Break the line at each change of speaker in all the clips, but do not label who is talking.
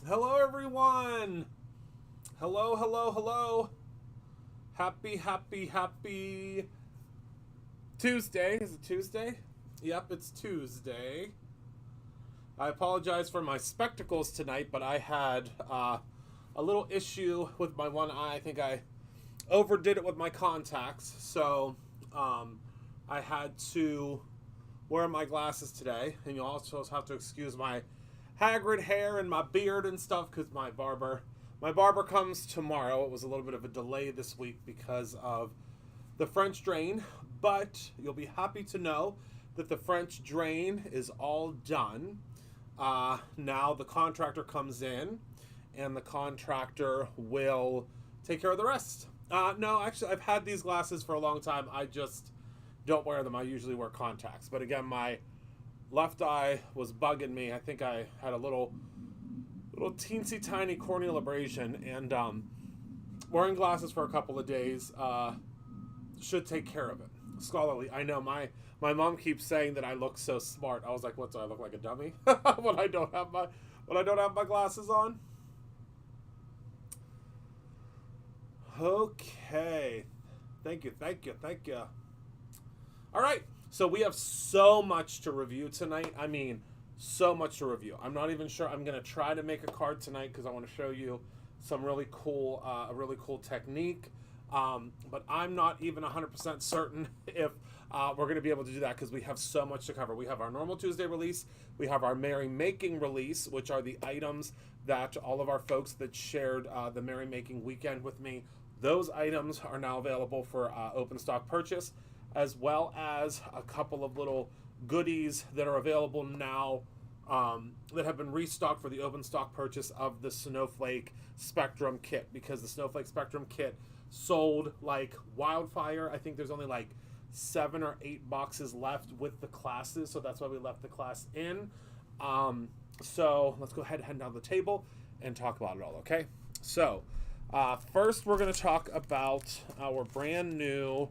Hello, everyone. Hello, hello, hello. Happy Tuesday. Is it Tuesday? Yep, it's Tuesday. I apologize for my spectacles tonight, but I had a little issue with my one eye. I think I overdid it with my contacts, so I had to wear my glasses today. And you also have to excuse my haggard hair and my beard and stuff because my barber comes tomorrow. It was a little bit of a delay this week because of the French drain, but you'll be happy to know that the French drain is all done. Now the contractor comes in and the contractor will take care of the rest. No, actually, I've had these glasses for a long time. I just don't wear them. I usually wear contacts. But again, my left eye was bugging me. I think I had a little teensy tiny corneal abrasion, and wearing glasses for a couple of days should take care of it. Scholarly, I know my mom keeps saying that I look so smart. I was like, what, do I look like a dummy when I don't have my glasses on? Okay. Thank you. All right. So we have so much to review tonight. I mean, so much to review. I'm not even sure. I'm going to try to make a card tonight because I want to show you some really cool, a really cool technique. But I'm not even 100% certain if we're going to be able to do that because we have so much to cover. We have our normal Tuesday release. We have our Merry Making release, which are the items that all of our folks that shared the Merry Making weekend with me, those items are now available for open stock purchase, as well as a couple of little goodies that are available now that have been restocked for the open stock purchase of the Snowflake Spectrum kit, because the Snowflake Spectrum kit sold like wildfire. I think there's only like 7 or 8 boxes left with the classes, so that's why we left the class in. So let's go ahead and head down the table and talk about it all, okay? So first we're going to talk about our brand new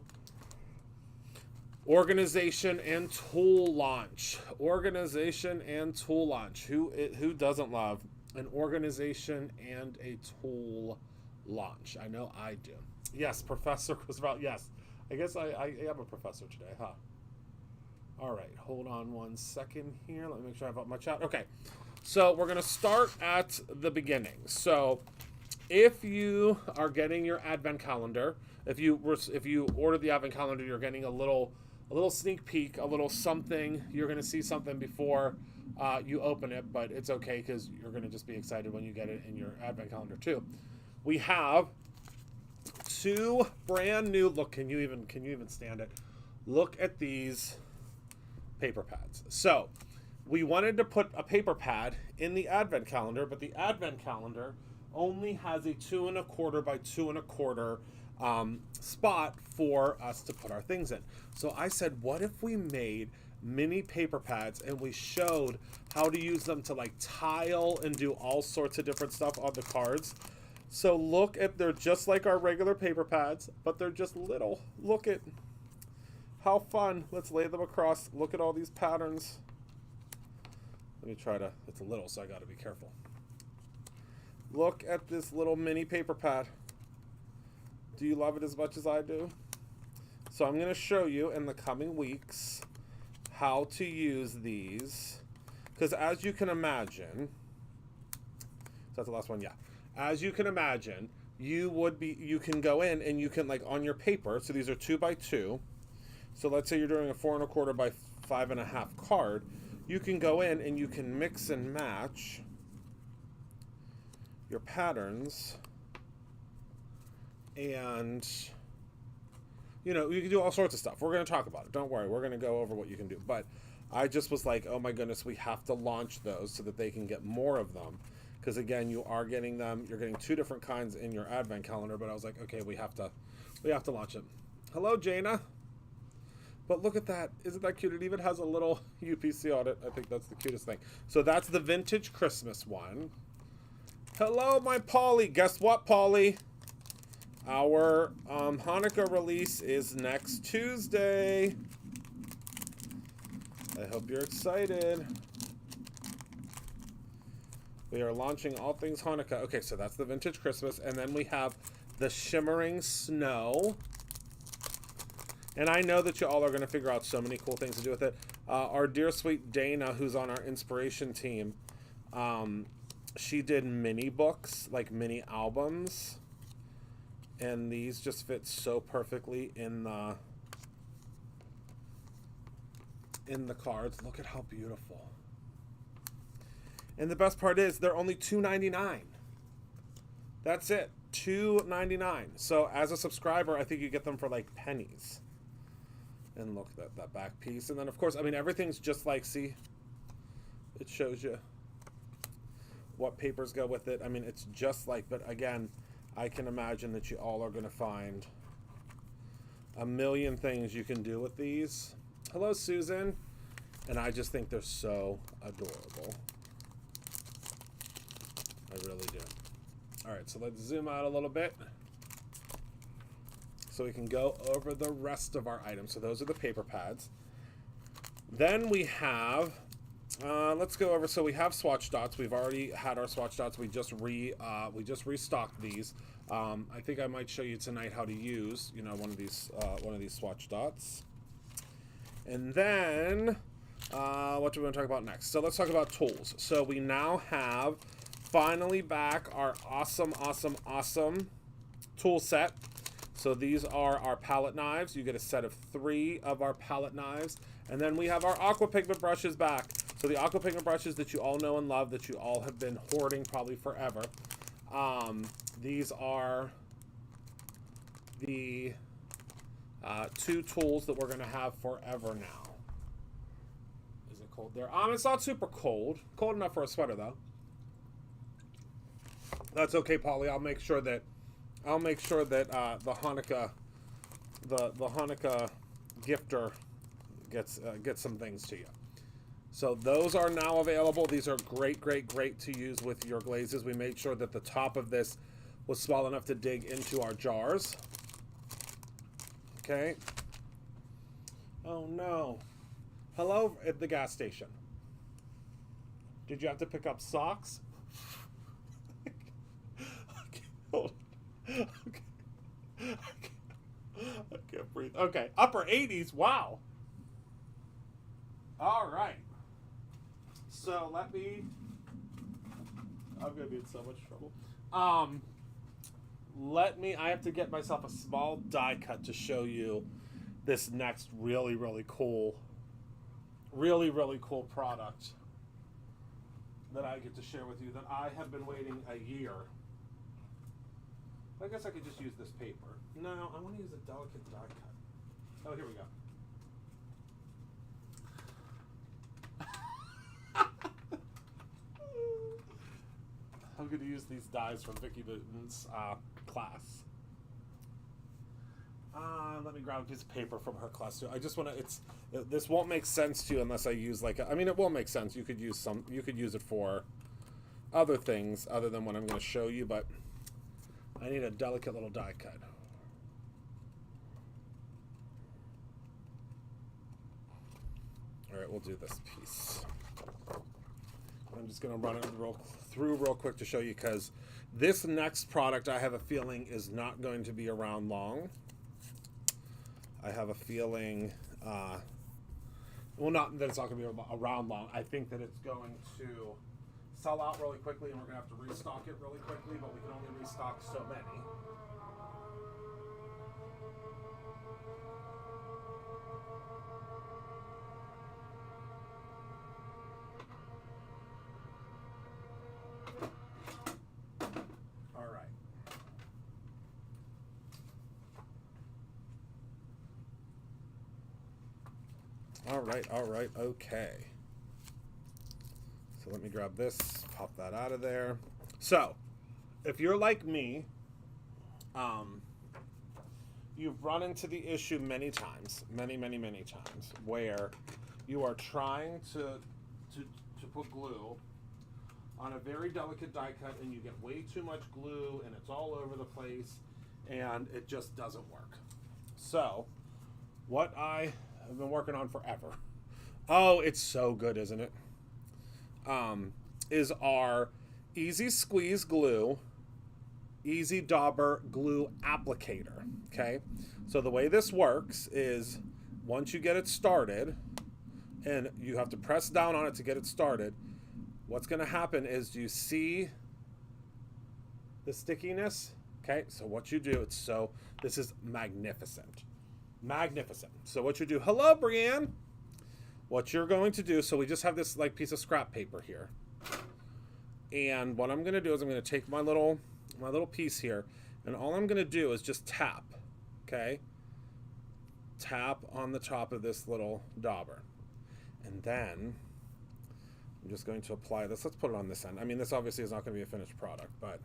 organization and tool launch. Organization and tool launch. Who doesn't love an organization and a tool launch? I know I do. Yes, Professor Roosevelt. Yes, I guess I am a professor today, huh? All right, hold on one second here. Let me make sure I have up my chat. Okay, so we're gonna start at the beginning. So if you are getting your advent calendar, if you order the advent calendar, you're getting a little sneak peek, a little something. You're going to see something before you open it, but it's okay because you're going to just be excited when you get it in your advent calendar too. We have 2 brand new, look, can you even stand it? Look at these paper pads. So we wanted to put a paper pad in the advent calendar, but the advent calendar only has a 2 1/4 by 2 1/4 spot for us to put our things in. So I said, what if we made mini paper pads and we showed how to use them to like tile and do all sorts of different stuff on the cards. So look at, they're just like our regular paper pads, but they're just little. Look at how fun. Let's lay them across. Look at all these patterns. Let me try to, it's a little, so I got to be careful. Look at this little mini paper pad. Do you love it as much as I do? So I'm going to show you in the coming weeks how to use these. Because as you can imagine, is that the last one? Yeah. As you can imagine, you can go in and you can, like, on your paper, so these are 2 by 2. So let's say you're doing a 4 1/4 by 5 1/2 card. You can go in and you can mix and match your patterns, and you know, you can do all sorts of stuff. We're going to talk about it. Don't worry. We're going to go over what you can do. But I just was like, oh my goodness, we have to launch those so that they can get more of them. Because again, you are getting them. You're getting 2 different kinds in your advent calendar. But I was like, okay, we have to launch it. Hello, Jana. But look at that. Isn't that cute? It even has a little UPC on it. I think that's the cutest thing. So that's the vintage Christmas one. Hello, my Polly. Guess what, Polly? Our Hanukkah release is next Tuesday. I hope you're excited. We are launching all things Hanukkah. Okay, so that's the Vintage Christmas. And then we have the Shimmering Snow. And I know that you all are going to figure out so many cool things to do with it. Our dear sweet Dana, who's on our inspiration team, she did mini books, like mini albums. And these just fit so perfectly in the cards. Look at how beautiful. And the best part is they're only $2.99. That's it. $2.99. So as a subscriber, I think you get them for like pennies. And look at that back piece. And then of course, I mean, everything's just like, see, it shows you what papers go with it. I mean, it's just like, but again, I can imagine that you all are going to find a million things you can do with these. Hello, Susan. And I just think they're so adorable. I really do. All right, so let's zoom out a little bit so we can go over the rest of our items. So those are the paper pads. Then we have, let's go over. So we have swatch dots. We've already had our swatch dots. We just restocked these. I think I might show you tonight how to use, you know, one of these swatch dots. And then what do we want to talk about next? So let's talk about tools. So we now have finally back our awesome tool set. So these are our palette knives. You get a set of 3 of our palette knives. And then we have our aqua pigment brushes back. So the aqua pigment brushes that you all know and love, that you all have been hoarding probably forever. These are the 2 tools that we're going to have forever now. Is it cold there? It's not super cold. Cold enough for a sweater, though. That's okay, Polly. I'll make sure that the Hanukkah gifter gets some things to you. So those are now available. These are great to use with your glazes. We made sure that the top of this was small enough to dig into our jars. Okay. Oh no. Hello at the gas station. Did you have to pick up socks? Okay, hold on. Okay. I can't breathe. Okay, upper 80s. Wow. All right. So let me. I'm gonna be in so much trouble. I have to get myself a small die cut to show you this next really cool product that I get to share with you that I have been waiting a year. I guess I could just use this paper. No, I want to use a delicate die cut. Oh, here we go. I'm going to use these dies from Vicky Booten's class. Let me grab a piece of paper from her class too. I just want to. This won't make sense to you unless I use like. I mean, it will make sense. You could use some. You could use it for other things other than what I'm going to show you. But I need a delicate little die cut. All right, we'll do this piece. I'm just going to run it through real quick to show you, because this next product, I have a feeling, is not going to be around long. I have a feeling, well, not that it's not going to be around long. I think that it's going to sell out really quickly, and we're going to have to restock it really quickly, but we can only restock so many. All right, okay. So let me grab this, pop that out of there. So, if you're like me, you've run into the issue many times, many times, where you are trying to put glue on a very delicate die cut, and you get way too much glue, and it's all over the place, and it just doesn't work. So, what I have been working on forever. Oh, it's so good, isn't it? Is our Easy Squeeze Glue, Easy Dauber Glue Applicator, okay? So the way this works is once you get it started, and you have to press down on it to get it started, what's gonna happen is you see the stickiness, okay? So what you do, this is magnificent. Magnificent. So what you do, hello, Brianne. What you're going to do, so we just have this like piece of scrap paper here. And what I'm gonna do is I'm gonna take my little piece here, and all I'm gonna do is just tap, okay? Tap on the top of this little dauber. And then I'm just going to apply this. Let's put it on this end. I mean, this obviously is not gonna be a finished product, but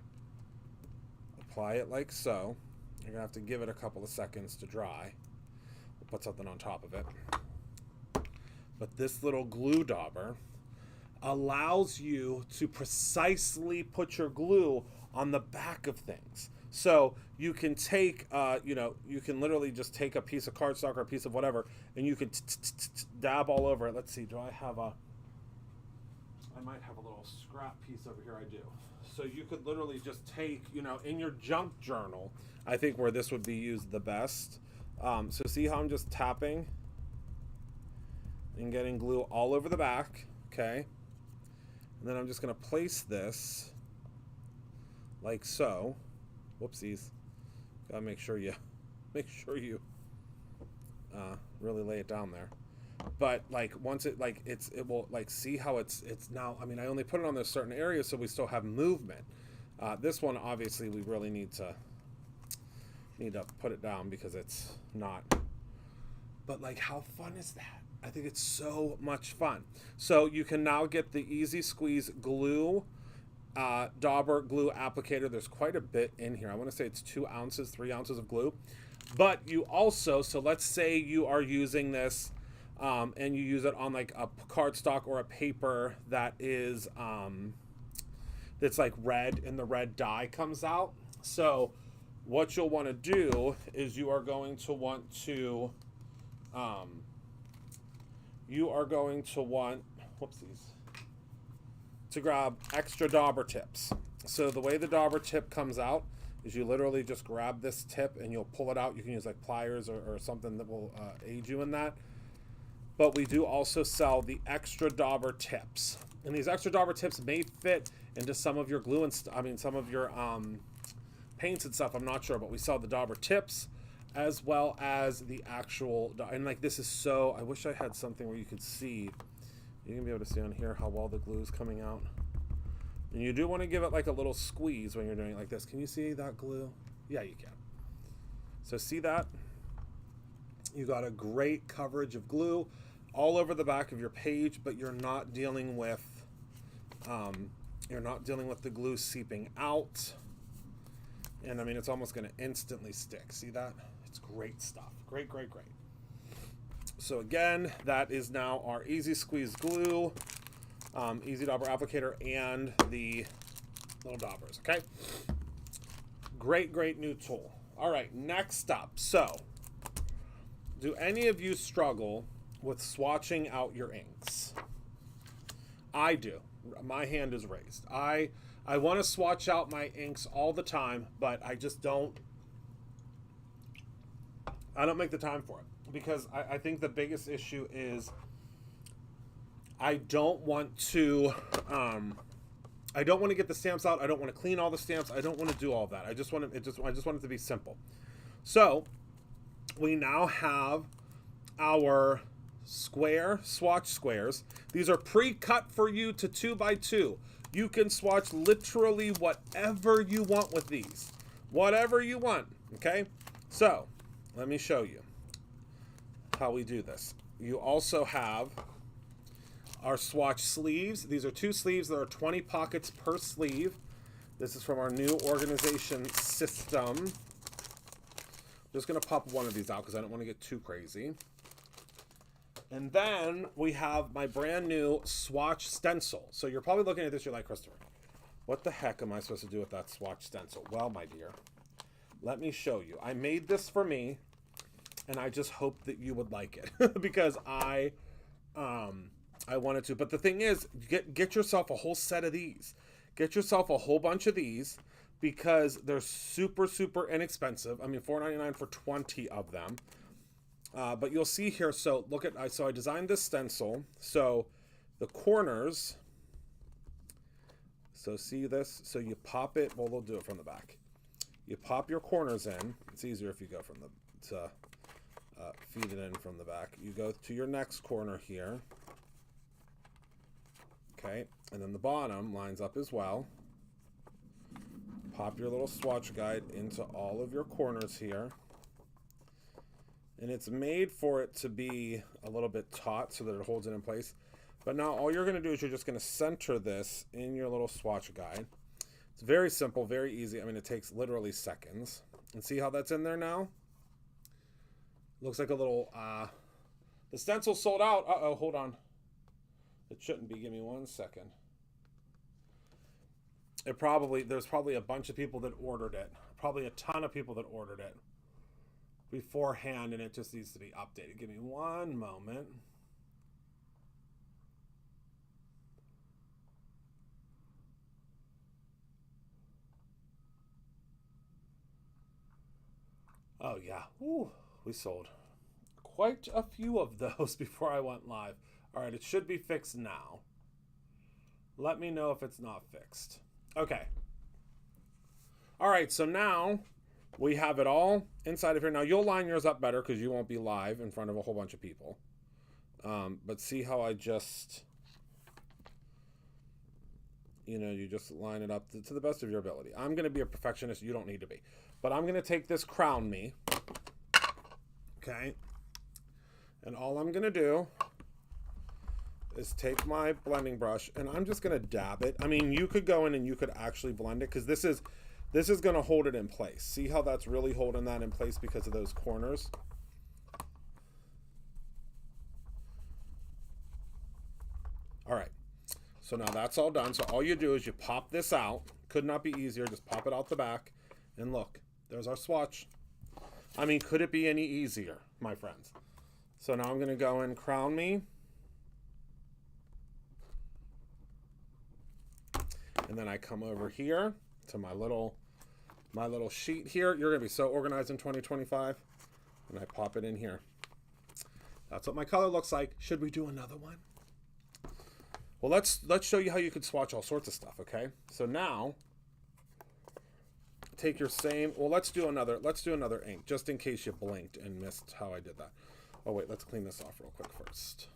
apply it like so. You're gonna have to give it a couple of seconds to dry. We'll put something on top of it. But this little glue dauber allows you to precisely put your glue on the back of things. So you can take, you can literally just take a piece of cardstock or a piece of whatever, and you can dab all over it. Let's see, I might have a little scrap piece over here, I do. So you could literally just take, in your junk journal, I think where this would be used the best. So see how I'm just tapping and getting glue all over the back, okay? And then I'm just gonna place this like so. Whoopsies. Gotta make sure you really lay it down there. But like once it will see how it's now. I mean, I only put it on those certain areas so we still have movement. This one obviously we really need to put it down because it's not. But like, how fun is that? I think it's so much fun. So you can now get the Easy Squeeze Glue Dauber Glue Applicator. There's quite a bit in here. I want to say it's 2 ounces, 3 ounces of glue. But you also, so let's say you are using this and you use it on like a cardstock or a paper that is that's like red, and the red dye comes out. So what you'll want to do is you are going to want to whoopsies, to grab extra dauber tips. So the way the dauber tip comes out is you literally just grab this tip and you'll pull it out. You can use like pliers or something that will aid you in that. But we do also sell the extra dauber tips. And these extra dauber tips may fit into some of your glue and some of your paints and stuff. I'm not sure, but we sell the dauber tips as well as the actual, and like this is so, I wish I had something where you could see, you can be able to see on here how well the glue is coming out. And you do want to give it like a little squeeze when you're doing it like this. Can you see that glue? Yeah, you can. So see that? You got a great coverage of glue all over the back of your page, but you're not dealing with the glue seeping out. And I mean, it's almost going to instantly stick. See that? It's great stuff. Great, great, great. So again, that is now our Easy Squeeze Glue, Easy Dauber Applicator, and the little daubers, okay? Great, great new tool. All right, next up. So, do any of you struggle with swatching out your inks? I do. My hand is raised. I want to swatch out my inks all the time, but I just don't make the time for it, because I think the biggest issue is I don't want to get the stamps out. I don't want to clean all the stamps. I don't want to do all that. I just want it to be simple. So we now have our square swatch squares. These are pre-cut for you to 2x2. You can swatch literally whatever you want with these. Whatever you want, okay? So, let me show you how we do this. You also have our swatch sleeves. These are 2 sleeves. There are 20 pockets per sleeve. This is from our new organization system. I'm just going to pop one of these out because I don't want to get too crazy. And then we have my brand new Swatch Stencil. So you're probably looking at this, you're like, Christopher, what the heck am I supposed to do with that Swatch Stencil? Well, my dear, let me show you. I made this for me, and I just hope that you would like it because I wanted to. But the thing is, get yourself a whole set of these. Get yourself a whole bunch of these because they're super, super inexpensive. I mean, $4.99 for 20 of them. But you'll see here, so look at, so I designed this stencil. So the corners, so see this? So you pop it, well, we'll do it from the back. You pop your corners in. It's easier if you go from the, feed it in from the back. You go to your next corner here. Okay, and then the bottom lines up as well. Pop your little swatch guide into all of your corners here. And it's made for it to be a little bit taut so that it holds it in place. But now all you're going to do is you're just going to center this in your little swatch guide. It's very simple, very easy. I mean, it takes literally seconds. And see how that's in there now? Looks like a little, the stencil sold out. Uh-oh, hold on. It shouldn't be. Give me 1 second. There's probably a bunch of people that ordered it. Probably a ton of people that ordered it beforehand, and it just needs to be updated. Give me 1 moment. Oh yeah, ooh, we sold quite a few of those before I went live. All right, it should be fixed now. Let me know if it's not fixed. Okay. All right, so now we have it all inside of here. Now you'll line yours up better because you won't be live in front of a whole bunch of people. But see how I just, you just line it up to the best of your ability. I'm going to be a perfectionist. You don't need to be. But I'm going to take this Crown Me. Okay. And all I'm going to do is take my blending brush and I'm just going to dab it. I mean, you could go in and you could actually blend it because this is going to hold it in place. See how that's really holding that in place because of those corners? All right. So now that's all done. So all you do is you pop this out. Could not be easier. Just pop it out the back. And look, there's our swatch. I mean, could it be any easier, my friends? So now I'm going to go and Crown Me. And then I come over here to my little sheet here. You're going to be so organized in 2025. And I pop it in here. That's what my color looks like. Should we do another one? Well, let's show you how you could swatch all sorts of stuff, okay? So now, take your same, well, let's do another ink, just in case you blinked and missed how I did that. Oh, wait, let's clean this off real quick first.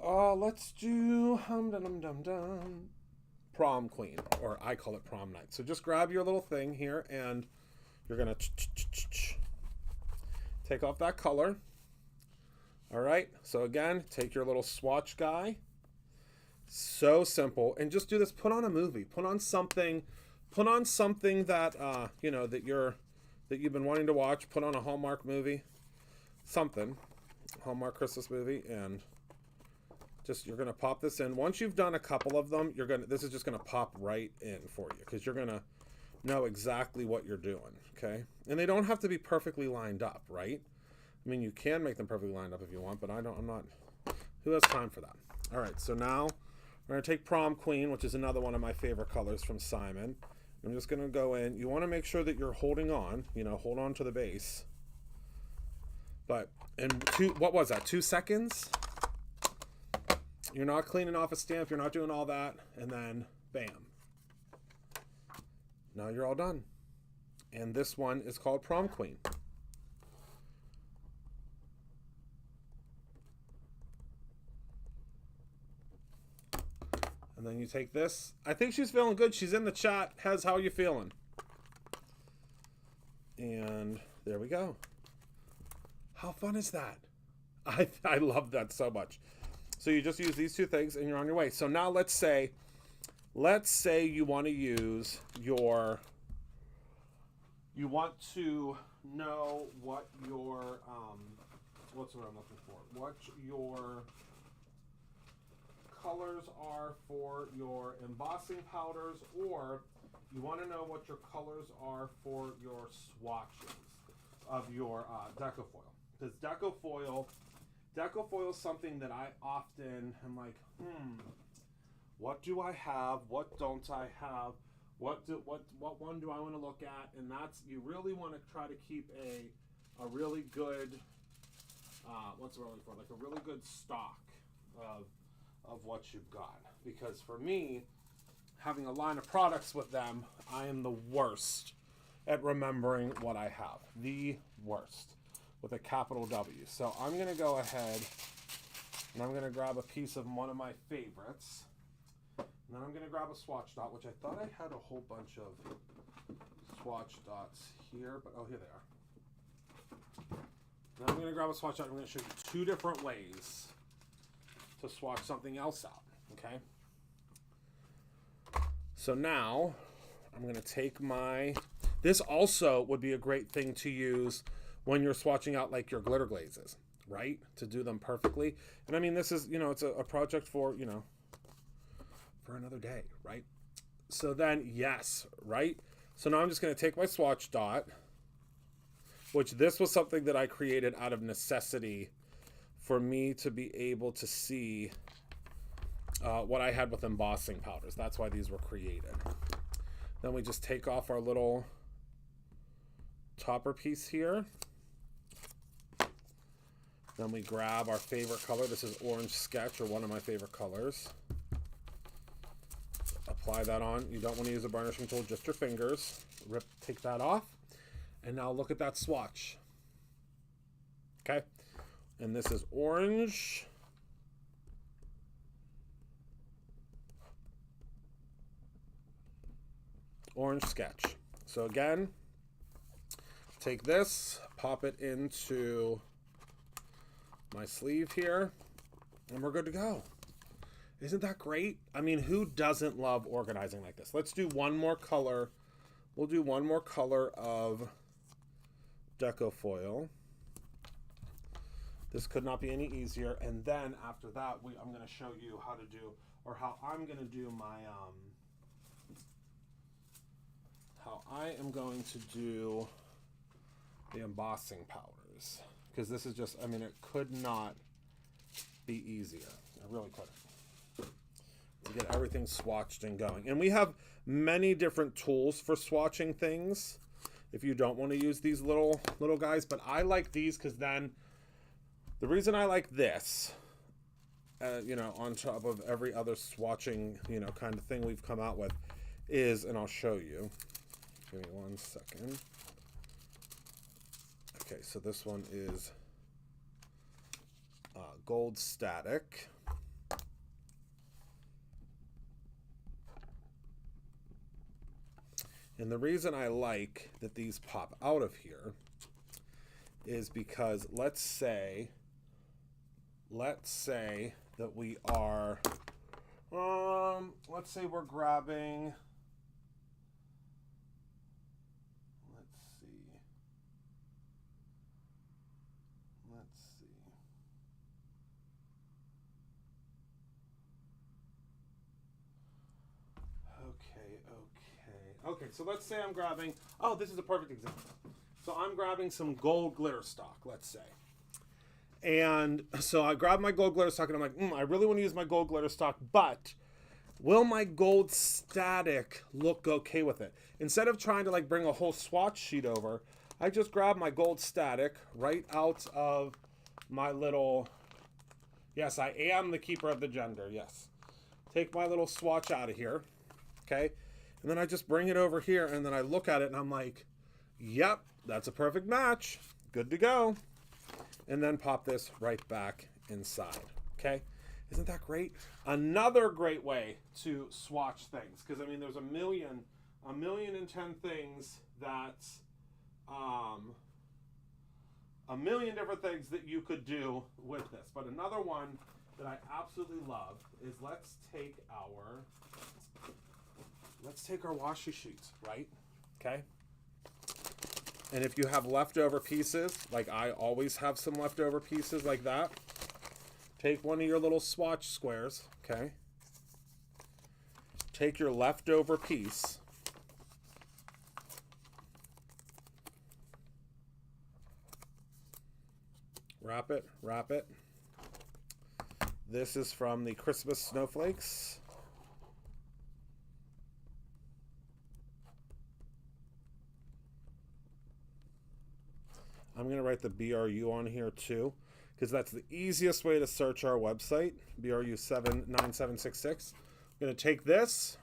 Let's do, Prom Queen, or I call it Prom Night. So just grab your little thing here, and you're going to take off that color. All right, so again, take your little swatch guy. So simple, and just do this. Put on a movie. Put on something that that you've been wanting to watch. Put on a Hallmark movie, something, Hallmark Christmas movie, and you're gonna pop this in. Once you've done a couple of them, this is just gonna pop right in for you because you're gonna know exactly what you're doing. Okay, and they don't have to be perfectly lined up, right? I mean, you can make them perfectly lined up if you want, but I'm not. Who has time for that? All right, so now we're going to take Prom Queen, which is another one of my favorite colors from Simon. I'm just going to go in. You want to make sure that you're holding on, hold on to the base. But, what was that, 2 seconds? You're not cleaning off a stamp. You're not doing all that. And then, bam. Now you're all done. And this one is called Prom Queen. And then you take this. I think she's feeling good. She's in the chat. Hez, how are you feeling? And there we go. How fun is that? I love that so much. So you just use these 2 things and you're on your way. So now let's say you want to use you want to know what your, what's what I'm looking for? What your colors are for your embossing powders, or you want to know what your colors are for your swatches of your decofoil. Because decofoil is something that I often am like, What do I have? What don't I have? What one do I want to look at? And that's, you really want to try to keep a really good what's the word for, like a really good stock of what you've got. Because for me, having a line of products with them, I am the worst at remembering what I have. The worst, with a capital W. So I'm going to go ahead and I'm going to grab a piece of one of my favorites. And then I'm going to grab a swatch dot, which I thought I had a whole bunch of swatch dots here, but oh, here they are. Then I'm going to grab a swatch dot. I'm going to show you two different ways to swatch something else out, okay? So now I'm going to take my, this also would be a great thing to use when you're swatching out like your glitter glazes, right? To do them perfectly. And I mean, this is, you know, it's a project for, you know, for another day, right? So then, yes, right? So now I'm just going to take my swatch dot, which this was something that I created out of necessity for me to be able to see what I had with embossing powders. That's why these were created. Then we just take off our little topper piece here. Then we grab our favorite color. This is Orange Sketch, or one of my favorite colors. Apply that on. You don't want to use a burnishing tool, just your fingers. Take that off. And now look at that swatch. Okay? And this is Orange. Orange Sketch. So again, take this, pop it into my sleeve here, and we're good to go. Isn't that great? I mean, who doesn't love organizing like this? Let's do one more color. We'll do one more color of deco foil. This could not be any easier. And then after that, I'm going to show you how to do, or how I'm going to do my, how I am going to do the embossing powders. Because this is just, I mean, it could not be easier. It really couldn't. To get everything swatched and going. And we have many different tools for swatching things if you don't want to use these little guys. But I like these because then, the reason I like this, you know, on top of every other swatching, you know, kind of thing we've come out with is, and I'll show you. Give me 1 second. Okay, so this one is Gold Static. And the reason I like that these pop out of here is because let's say that we are, let's say we're grabbing, let's see. Okay, so let's say I'm grabbing, oh, this is a perfect example. So I'm grabbing some gold glitter stock, let's say. And so I grab my gold glitter stock and I'm like, I really want to use my gold glitter stock, but will my gold static look okay with it? Instead of trying to like bring a whole swatch sheet over, I just grab my gold static right out of my little, yes, I am the keeper of the gender, yes. Take my little swatch out of here, okay? And then I just bring it over here and then I look at it and I'm like, yep, that's a perfect match. Good to go. And then pop this right back inside, okay? Isn't that great? Another great way to swatch things, because I mean, there's a million and 10 things that, a million different things that you could do with this. But another one that I absolutely love is let's take our washi sheets, right? Okay. And if you have leftover pieces, like I always have some leftover pieces like that, take one of your little swatch squares, okay? Take your leftover piece, wrap it. This is from the Christmas snowflakes. the BRU on here too, because that's the easiest way to search our website, BRU79766. I'm going to take this,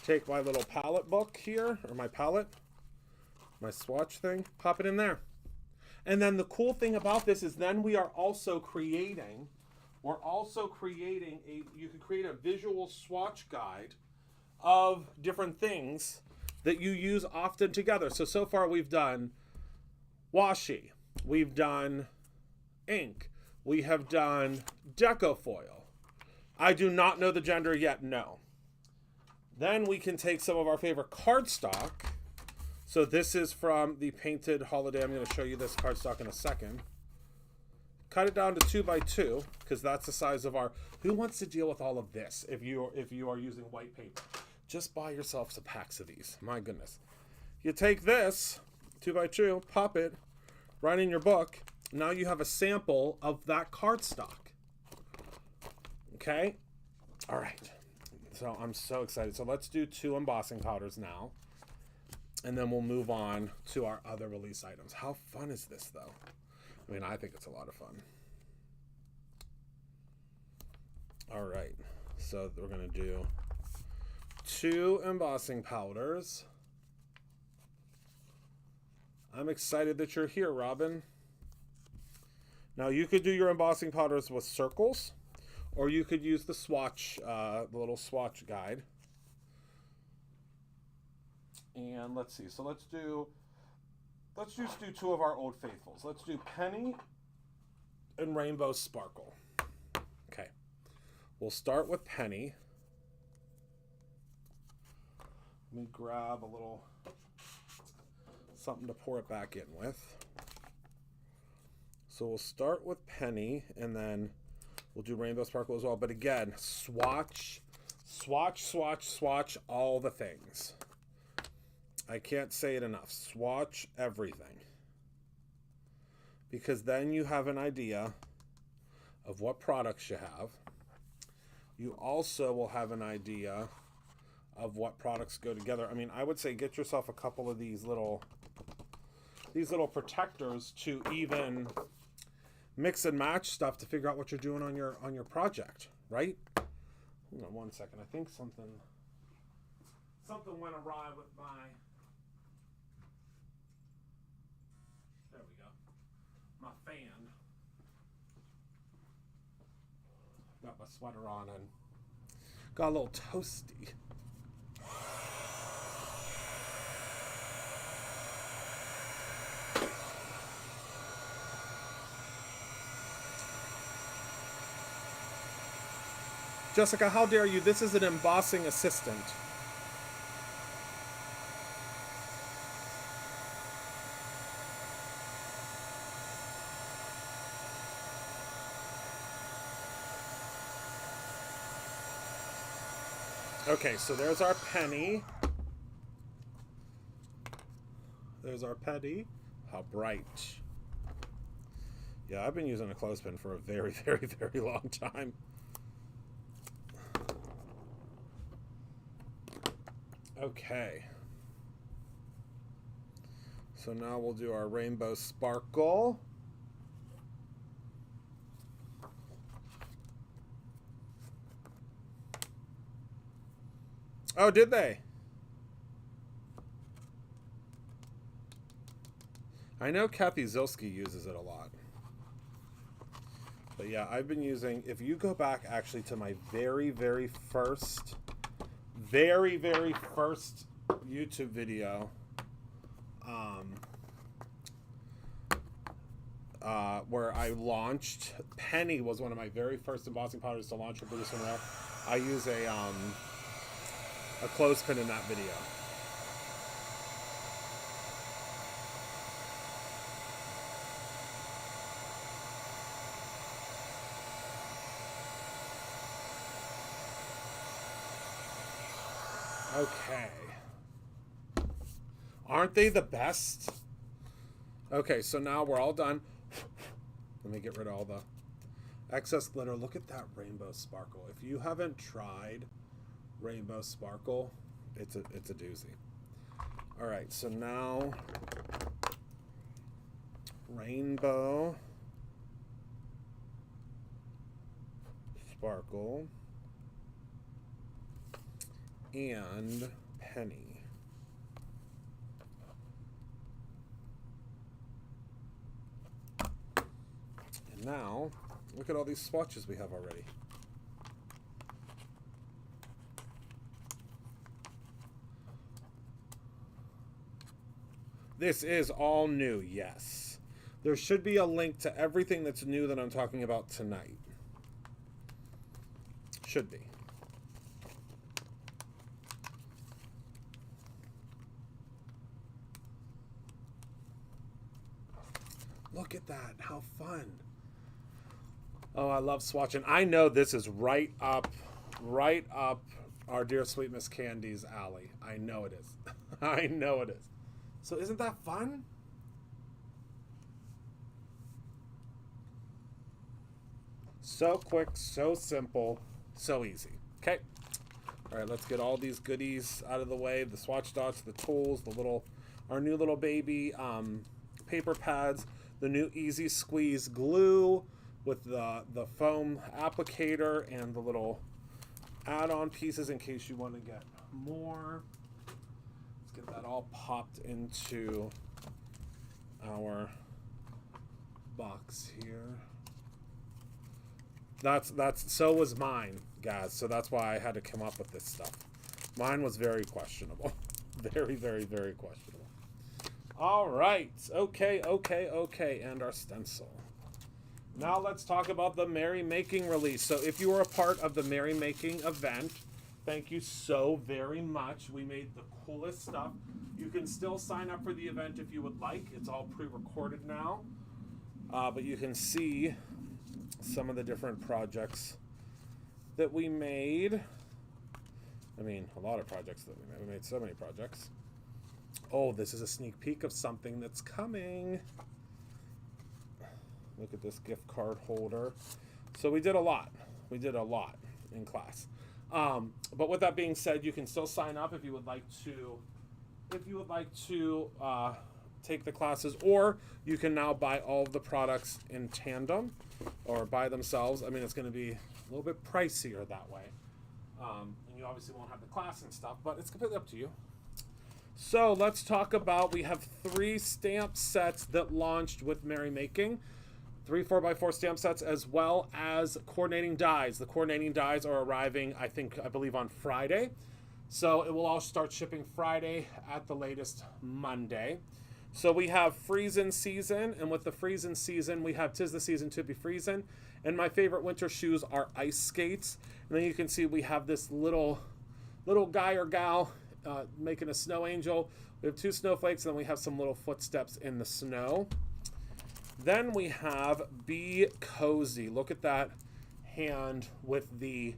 take my little palette book here, or my palette, my swatch thing, pop it in there. And then the cool thing about this is then we are also creating, you can create a visual swatch guide of different things that you use often together. So far we've done washi, we've done ink, we have done deco foil. I do not know the gender yet, no. Then we can take some of our favorite cardstock. So this is from the Painted Holiday. I'm going to show you this cardstock in a second. Cut it down to 2 by 2 because that's the size of our. Who wants to deal with all of this if you are using white paper? Just buy yourself some packs of these. My goodness. You take this 2 by 2, pop it right in your book. Now you have a sample of that cardstock. Okay. All right. So I'm so excited. So let's do 2 embossing powders now. And then we'll move on to our other release items. How fun is this, though? I mean, I think it's a lot of fun. All right. So we're going to do 2 embossing powders. I'm excited that you're here, Robin. Now, you could do your embossing powders with circles, or you could use the swatch, the little swatch guide. And let's see. So let's just do 2 of our Old Faithfuls. Let's do Penny and Rainbow Sparkle. Okay. We'll start with Penny. Let me grab a little something to pour it back in with. So we'll start with Penny and then we'll do Rainbow Sparkle as well. But again, swatch all the things. I can't say it enough. Swatch everything. Because then you have an idea of what products you have. You also will have an idea of what products go together. I mean, I would say get yourself a couple of these little protectors to even mix and match stuff to figure out what you're doing on your project, right? Hold on one second. I think something went awry with my. There we go. My fan. Got my sweater on and got a little toasty. Jessica, how dare you? This is an embossing assistant. Okay, so there's our penny. There's our penny. How bright. Yeah, I've been using a clothespin for a very, very, very long time. Okay. So now we'll do our Rainbow Sparkle. Oh, did they? I know Kathy Zilski uses it a lot. But yeah, I've been using, if you go back actually to my very, very first YouTube video, where I launched, Penny was one of my very first embossing powders to launch for Buddhist and Rare. I use a clothespin in that video. Okay. Aren't they the best? Okay, so now we're all done. Let me get rid of all the excess glitter. Look at that Rainbow Sparkle. If you haven't tried Rainbow Sparkle, it's a doozy. All right, so now Rainbow, Sparkle, and Penny. And now, look at all these swatches we have already. This is all new, yes. There should be a link to everything that's new that I'm talking about tonight. Should be. Look at that. How fun. Oh, I love swatching. I know this is right up our dear sweet Miss Candy's alley. I know it is. I know it is. So isn't that fun? So quick, so simple, so easy. Okay. All right, let's get all these goodies out of the way. The swatch dots, the tools, our new little baby paper pads, the new Easy Squeeze glue with the foam applicator and the little add-on pieces in case you want to get more. Let's get that all popped into our box here. That's so was mine, guys. So that's why I had to come up with this stuff. Mine was very questionable. Very, very, very questionable. All right. Okay. And our stencil. Now let's talk about the Merry Making release. So if you were a part of the Merry Making event, thank you so very much. We made the coolest stuff. You can still sign up for the event if you would like. It's all pre-recorded now. But you can see some of the different projects that we made. I mean, a lot of projects that we made. We made so many projects. Oh, this is a sneak peek of something that's coming. Look at this gift card holder. So we did a lot. We did a lot in class. But with that being said, you can still sign up if you would like to. If you would like to take the classes, or you can now buy all of the products in tandem or by themselves. I mean, it's going to be a little bit pricier that way. And you obviously won't have the class and stuff, but it's completely up to you. So let's talk about, we have 3 stamp sets that launched with Merry Making. 3 4x4 stamp sets, as well as coordinating dies. The coordinating dies are arriving, I believe on Friday. So it will all start shipping Friday, at the latest Monday. So we have Freezin' Season, and with the Freezin' Season, we have 'Tis the Season to Be Freezin'. And my favorite winter shoes are ice skates. And then you can see we have this little guy or gal making a snow angel. We have 2 snowflakes, and then we have some little footsteps in the snow. Then we have Be Cozy. Look at that hand with the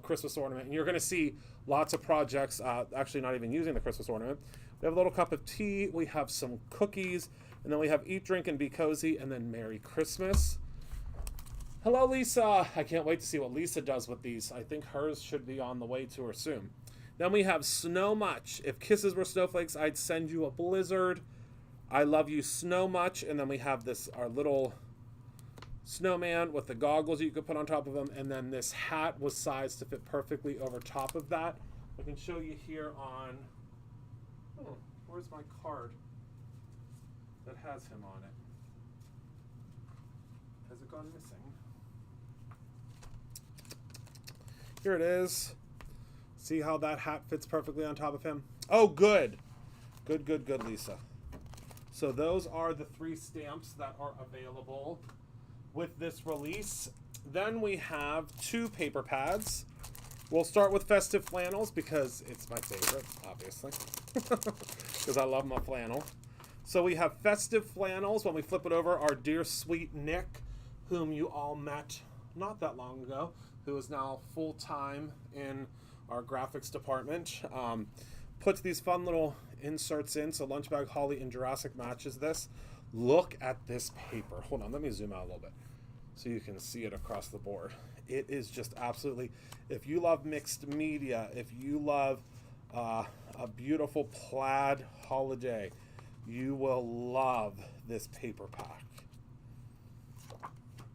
Christmas ornament. And you're going to see lots of projects, actually not even using the Christmas ornament. We have a little cup of tea. We have some cookies. And then we have Eat, Drink, and Be Cozy. And then Merry Christmas. Hello, Lisa. I can't wait to see what Lisa does with these. I think hers should be on the way to her soon. Then we have Snow Much. If kisses were snowflakes, I'd send you a blizzard. I love you so much. And then we have our little snowman with the goggles you could put on top of him. And then this hat was sized to fit perfectly over top of that. I can show you here on... Oh, where's my card that has him on it? Has it gone missing? Here it is. See how that hat fits perfectly on top of him? Oh, good. Good, Lisa. So those are the 3 stamps that are available with this release. Then we have 2 paper pads. We'll start with Festive Flannels because it's my favorite, obviously, because I love my flannel. So we have Festive Flannels. When we flip it over, our dear sweet Nick, whom you all met not that long ago, who is now full-time in our graphics department, puts these fun little inserts in. So Lunchbag Holly in Jurassic matches this. Look at this paper. Hold on, let me zoom out a little bit so you can see it across the board. It is just absolutely, if you love mixed media, if you love a beautiful plaid holiday, You will love this paper pack.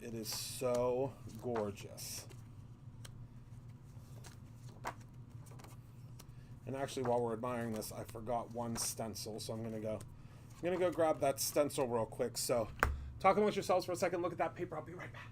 It is so gorgeous. And actually, while we're admiring this, I forgot one stencil, so I'm gonna go grab that stencil real quick. So, talk amongst yourselves for a second. Look at that paper. I'll be right back.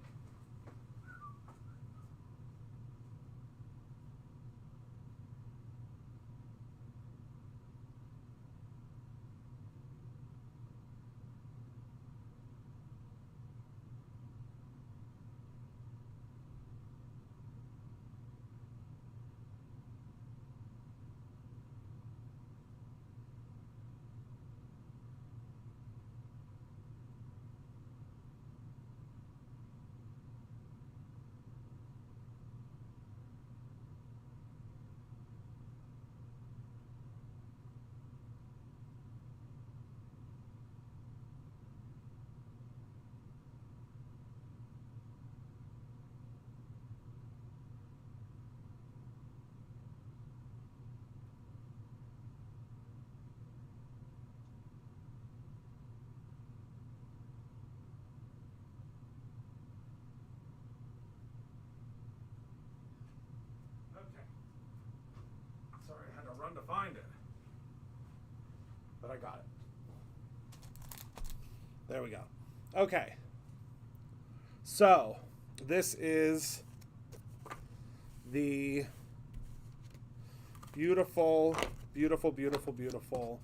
Run to find it, but I got it. There we go. Okay, so this is the beautiful, beautiful, beautiful, beautiful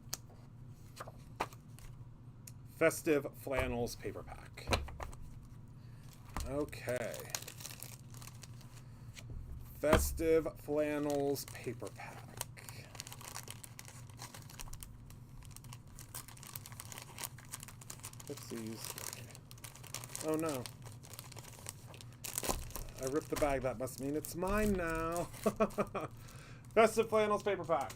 Festive Flannels paper pack. Okay, Festive Flannels paper pack. Oh no. I ripped the bag. That must mean it's mine now. Festive Flannels paper pack.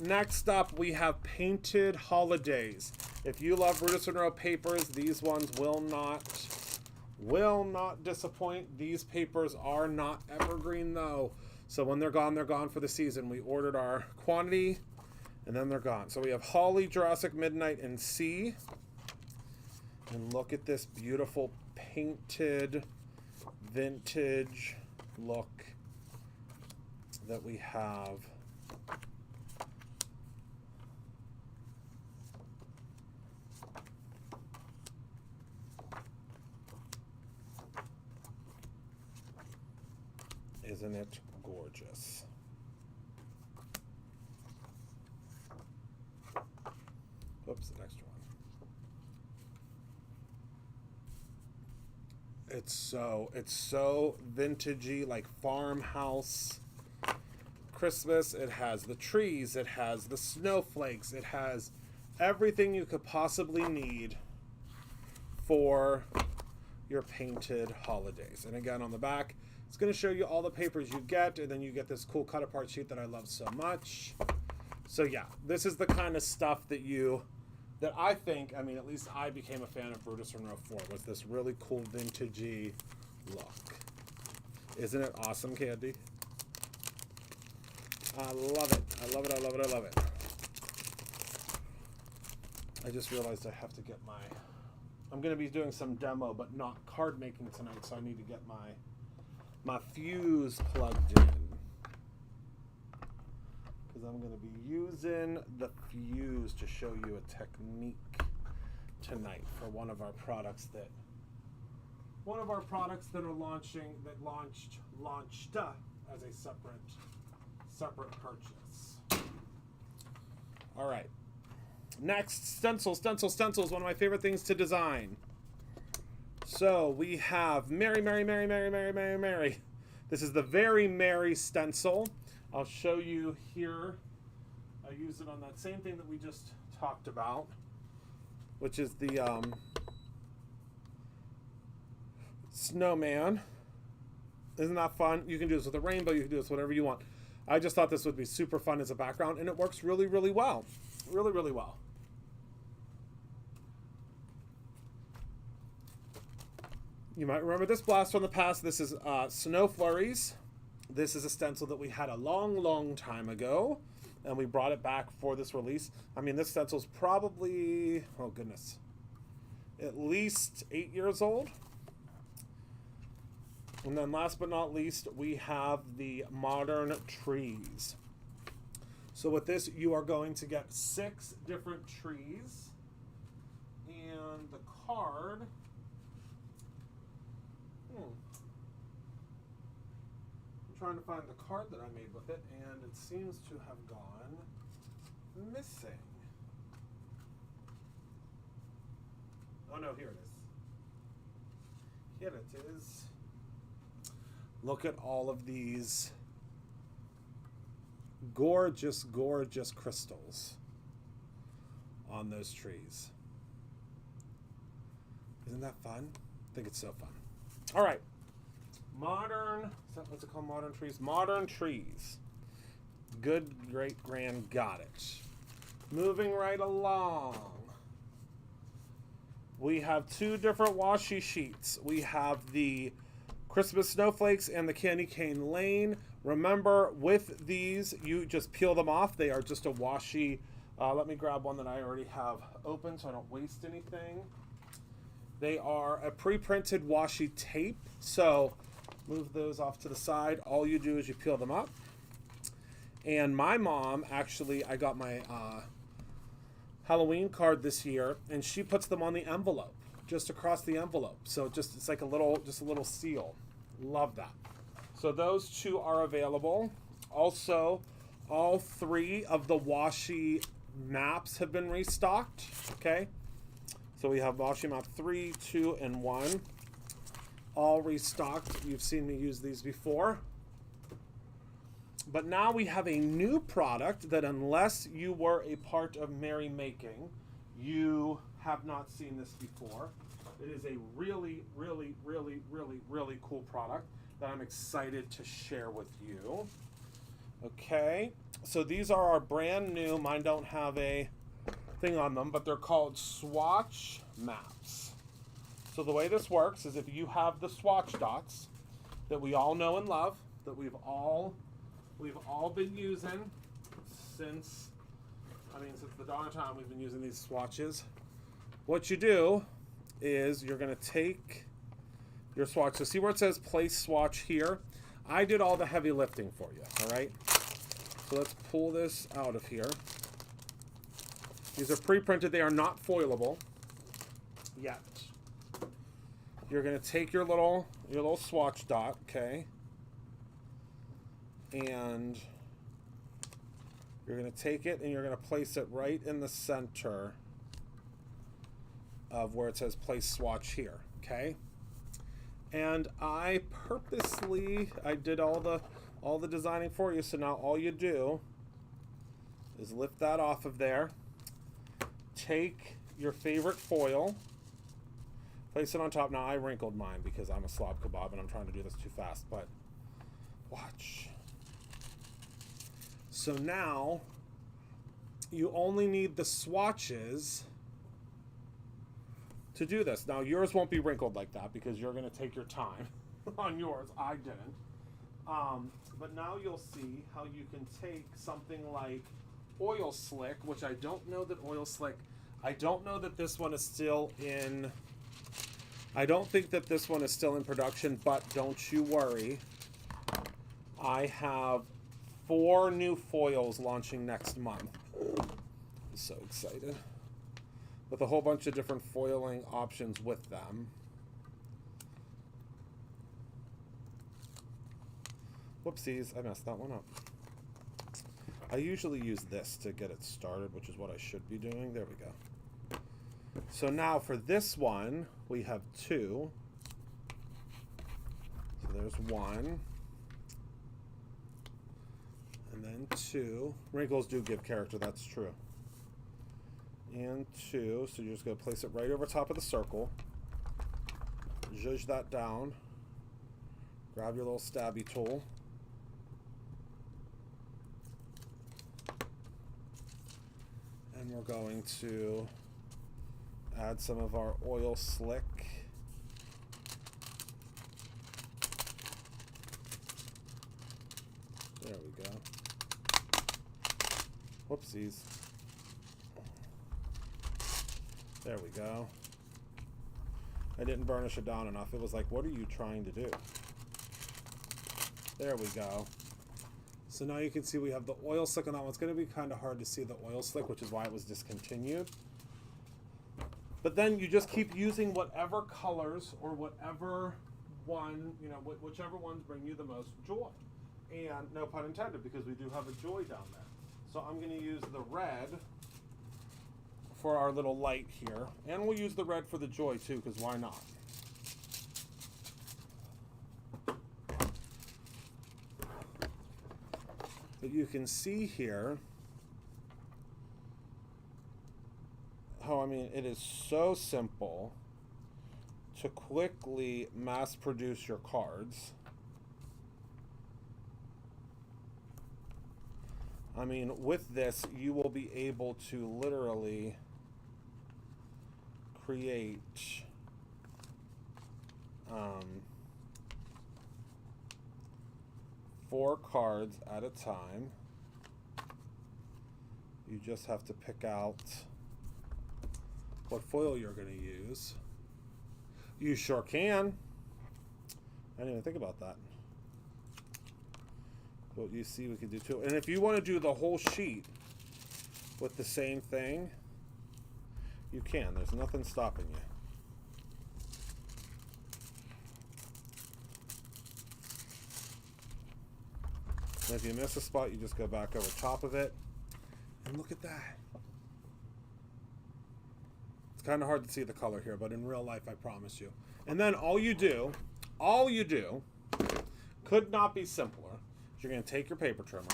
Next up, we have Painted Holidays. If you love Brutus Monroe papers, these ones will not disappoint. These papers are not evergreen though. So when they're gone for the season. We ordered our quantity and then they're gone. So we have Holly, Jurassic Midnight, and Sea. And look at this beautiful painted vintage look that we have. Isn't it gorgeous? Oops, the next one. It's so vintagey, like farmhouse Christmas. It has the trees, it has the snowflakes, it has everything you could possibly need for your painted holidays. And again, on the back, it's going to show you all the papers you get, and then you get this cool cut apart sheet that I love so much. So yeah, this is the kind of stuff that I think, I mean, at least I became a fan of Brutus Monroe for, was this really cool vintagey look. Isn't it awesome, Candy? I love it. I love it, I love it, I love it. I just realized I have to get I'm going to be doing some demo, but not card making tonight, so I need to get my fuse plugged in. Because I'm going to be using the fuse to show you a technique tonight for one of our products that are launched as a separate purchase. All right. Next, stencils, one of my favorite things to design. So we have Merry. This is the Very Merry stencil. I'll show you here. I use it on that same thing that we just talked about, which is the snowman. Isn't that fun? You can do this with a rainbow. You can do this whatever you want. I just thought this would be super fun as a background, and it works really, really well. Really, really well. You might remember this blast from the past. This is Snow Flurries. This is a stencil that we had a long, long time ago. and we brought it back for this release. I mean, this stencil's probably, oh goodness, at least 8 years old. And then last but not least, we have the Modern Trees. So with this, you are going to get 6 different trees. And the card, I'm trying to find the card that I made with it, and it seems to have gone missing. Oh no, here it is. Here it is. Look at all of these gorgeous, gorgeous crystals on those trees. Isn't that fun? I think it's so fun. All right. Modern, what's it called? Modern Trees? Modern Trees. Good, great, grand, got it. Moving right along. We have 2 different washi sheets. We have the Christmas Snowflakes and the Candy Cane Lane. Remember, with these, you just peel them off. They are just a washi. Let me grab one that I already have open so I don't waste anything. They are a pre-printed washi tape. So move those off to the side. All you do is you peel them up. And my mom, actually, I got my Halloween card this year, and she puts them on the envelope, just across the envelope. So it's like a little seal. Love that. So those 2 are available. Also, all 3 of the washi maps have been restocked. Okay. So we have washi map 3, 2, and 1. All restocked. You've seen me use these before. But now we have a new product that, unless you were a part of Merry Making, you have not seen this before. It is a really, really, really, really, really cool product that I'm excited to share with you. Okay, so these are our brand new, mine don't have a thing on them, but they're called Swatch Maps. So the way this works is if you have the swatch dots that we all know and love, that we've all been using since the dawn of time, we've been using these swatches. What you do is you're going to take your swatch. So see where it says place swatch here? I did all the heavy lifting for you, all right? So let's pull this out of here. These are pre-printed. They are not foilable yet. You're going to take your little swatch dot, okay? And you're going to take it and you're going to place it right in the center of where it says place swatch here, okay? And I purposely, I did all the designing for you, so now all you do is lift that off of there, take your favorite foil, place it on top. Now I wrinkled mine because I'm a slob kebab and I'm trying to do this too fast, but watch. So now you only need the swatches to do this. Now yours won't be wrinkled like that because you're going to take your time on yours. I didn't. But now you'll see how you can take something like Oil Slick, which I don't know that Oil Slick, I don't know that this one is still in, I don't think that this one is still in production, but don't you worry. I have 4 new foils launching next month. I'm so excited. With a whole bunch of different foiling options with them. Whoopsies, I messed that one up. I usually use this to get it started, which is what I should be doing. There we go. So now for this one, we have 2. So there's 1. And then 2. Wrinkles do give character, that's true. And 2, so you're just going to place it right over top of the circle. Zhuzh that down. Grab your little stabby tool. And we're going to add some of our Oil Slick. There we go. Whoopsies. There we go. I didn't burnish it down enough. It was like, what are you trying to do? There we go. So now you can see we have the oil slick on that one. It's going to be kind of hard to see the oil slick, which is why it was discontinued. But then you just keep using whatever colors or whatever one, you know, whichever ones bring you the most joy. And no pun intended, because we do have a joy down there. So I'm going to use the red for our little light here. And we'll use the red for the joy too, because why not? But you can see here how, I mean, it is so simple to quickly mass produce your cards. I mean, with this, you will be able to literally create 4 cards at a time. You just have to pick out what foil you're going to use. You sure can. I didn't even think about that. But you see we can do too. And if you want to do the whole sheet with the same thing, you can. There's nothing stopping you. And if you miss a spot, you just go back over top of it. And look at that. It's kind of hard to see the color here, but in real life, I promise you. And then all you do, could not be simpler. You're going to take your paper trimmer.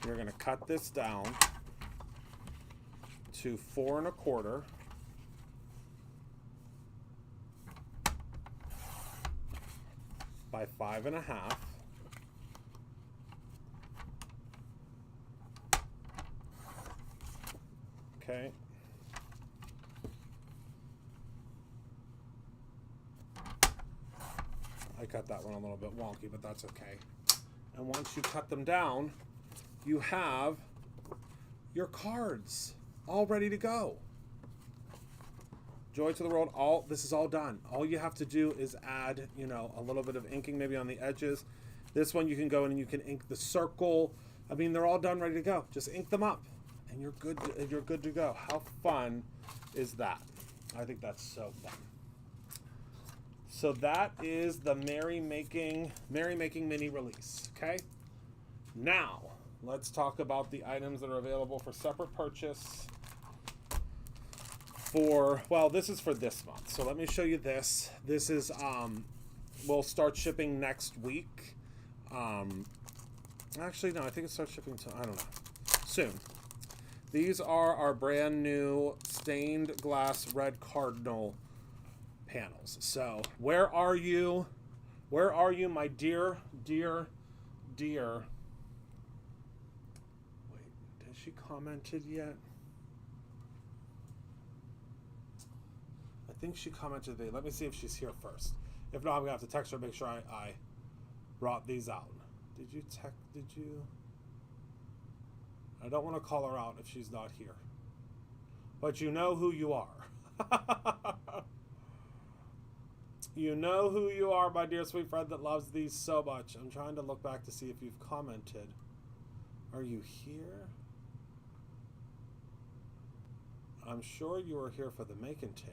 You're going to cut this down to 4 1/4 by 5 1/2. Okay. I cut that one a little bit wonky, but that's okay. And once you cut them down, you have your cards all ready to go. Joy to the world. This is all done. All you have to do is add, you know, a little bit of inking maybe on the edges. This one you can go in and you can ink the circle. I mean, they're all done, ready to go. Just ink them up, and you're good. You're good to go. How fun is that? I think that's so fun. So that is the Merry Making mini release. Okay. Now let's talk about the items that are available for separate purchase. Well, this is for this month. So let me show you this. This is we'll start shipping next week. Actually, no, I think it starts shipping I don't know. Soon. These are our brand new stained glass red cardinal panels. So where are you? Where are you, my dear? Wait, has she commented yet? I think she commented today. Let me see if she's here first. If not, I'm gonna have to text her, make sure I brought these out. Did you? I don't want to call her out if she's not here. But you know who you are. You know who you are, my dear sweet friend that loves these so much. I'm trying to look back to see if you've commented. Are you here? I'm sure you were here for the make and take.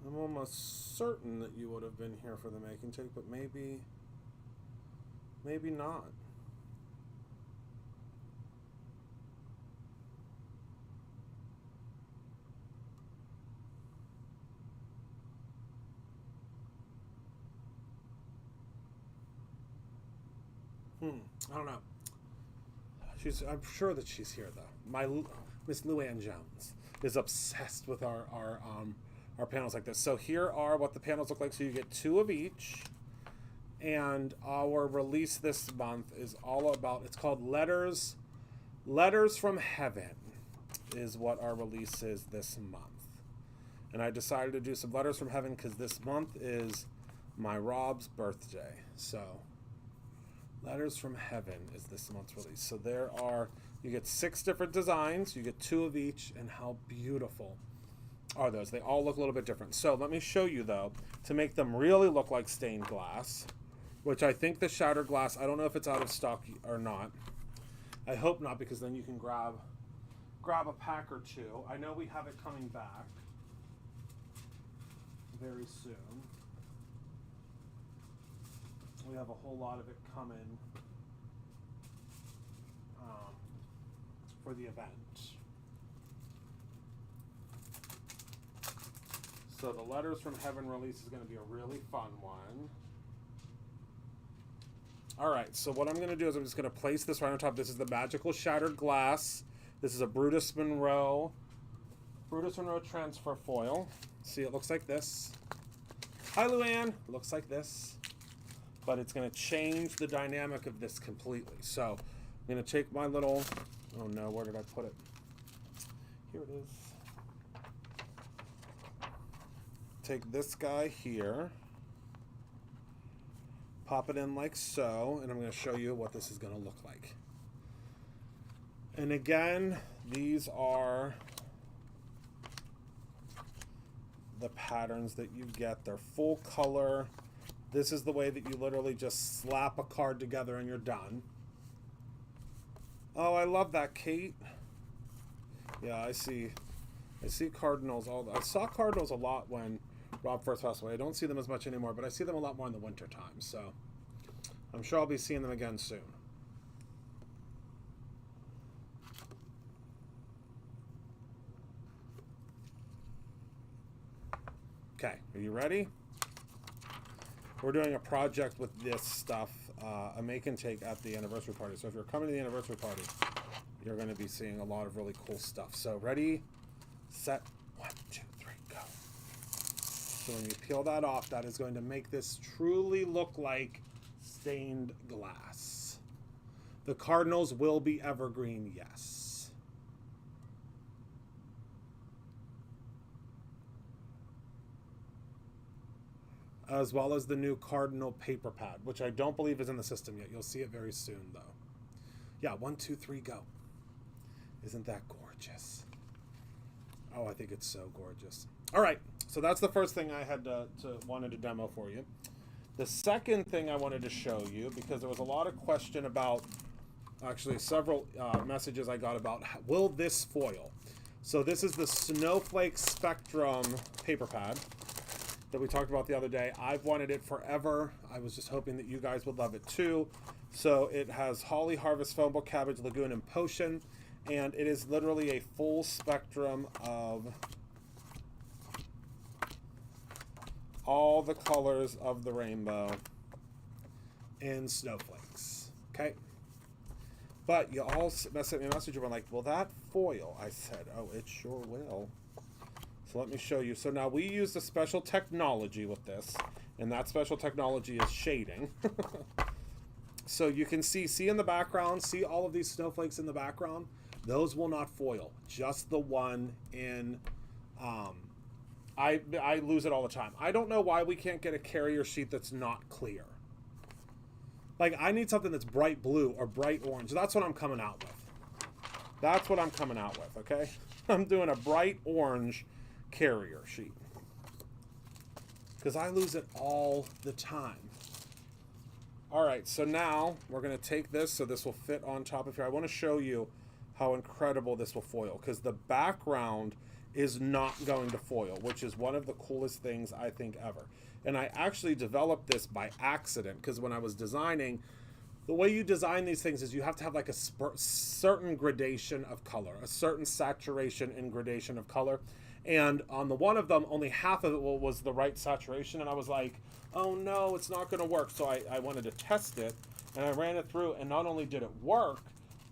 I'm almost certain that you would have been here for the make and take, but maybe not. I don't know. I'm sure that she's here though. My Miss Luann Jones is obsessed with our panels like this. So here are what the panels look like. So you get 2 of each, And our release this month is all about, it's called Letters from Heaven is what our release is this month. And I decided to do some Letters from Heaven because this month is my Rob's birthday. So Letters from Heaven is this month's release. So there are, you get 6 different designs, you get 2 of each, and how beautiful are those? They all look a little bit different. So let me show you though, to make them really look like stained glass, which I think the shattered glass, I don't know if it's out of stock or not. I hope not, because then you can grab a pack or 2. I know we have it coming back very soon. We have a whole lot of it coming for the event. So the Letters from Heaven release is going to be a really fun one. All right, so what I'm going to do is I'm just going to place this right on top. This is the Magical Shattered Glass. This is a Brutus Monroe transfer foil. See, it looks like this. Hi, Luann. It looks like this. But it's going to change the dynamic of this completely. So I'm going to take my little, oh no, where did I put it? Here it is. Take this guy here, pop it in like so, and I'm going to show you what this is going to look like. And again, these are the patterns that you get. They're full color. This is the way that you literally just slap a card together and you're done. Oh, I love that, Kate. Yeah, I see cardinals. I saw cardinals a lot when Rob first passed away. I don't see them as much anymore, but I see them a lot more in the winter time. So I'm sure I'll be seeing them again soon. Okay, are you ready? We're doing a project with this stuff, a make and take at the anniversary party. So if you're coming to the anniversary party, you're going to be seeing a lot of really cool stuff. So ready, set, 1, 2, 3, go. So when you peel that off, that is going to make this truly look like stained glass. The cardinals will be evergreen, yes. As well as the new cardinal paper pad, which I don't believe is in the system yet. You'll see it very soon, though. Yeah, 1, 2, 3, go. Isn't that gorgeous? Oh, I think it's so gorgeous. All right, so that's the first thing I had wanted to demo for you. The second thing I wanted to show you, because there was a lot of question about, actually several messages I got about, will this foil? So this is the Snowflake Spectrum paper pad that we talked about the other day. I've wanted it forever. I was just hoping that you guys would love it too. So it has Holly, Harvest, Phone Book, Cabbage, Lagoon, and Potion. And it is literally a full spectrum of all the colors of the rainbow in snowflakes. Okay? But you all sent me a message and were like, will that foil? I said, oh, it sure will. So let me show you. So now we use a special technology with this, and that special technology is shading. So you can see in the background, see all of these snowflakes in the background? Those will not foil. Just the one in, I lose it all the time. I don't know why we can't get a carrier sheet that's not clear. Like, I need something that's bright blue or bright orange. That's what I'm coming out with. That's what I'm coming out with, okay? I'm doing a bright orange carrier sheet because I lose it all the time. All right, so now we're going to take this, so this will fit on top of here. I want to show you how incredible this will foil, because the background is not going to foil, which is one of the coolest things I think ever. And I actually developed this by accident, because when I was designing, the way you design these things is you have to have like a certain gradation of color, a certain saturation and gradation of color. And on the one of them, only half of it was the right saturation. And I was like, oh no, it's not going to work. So I wanted to test it, and I ran it through, and not only did it work,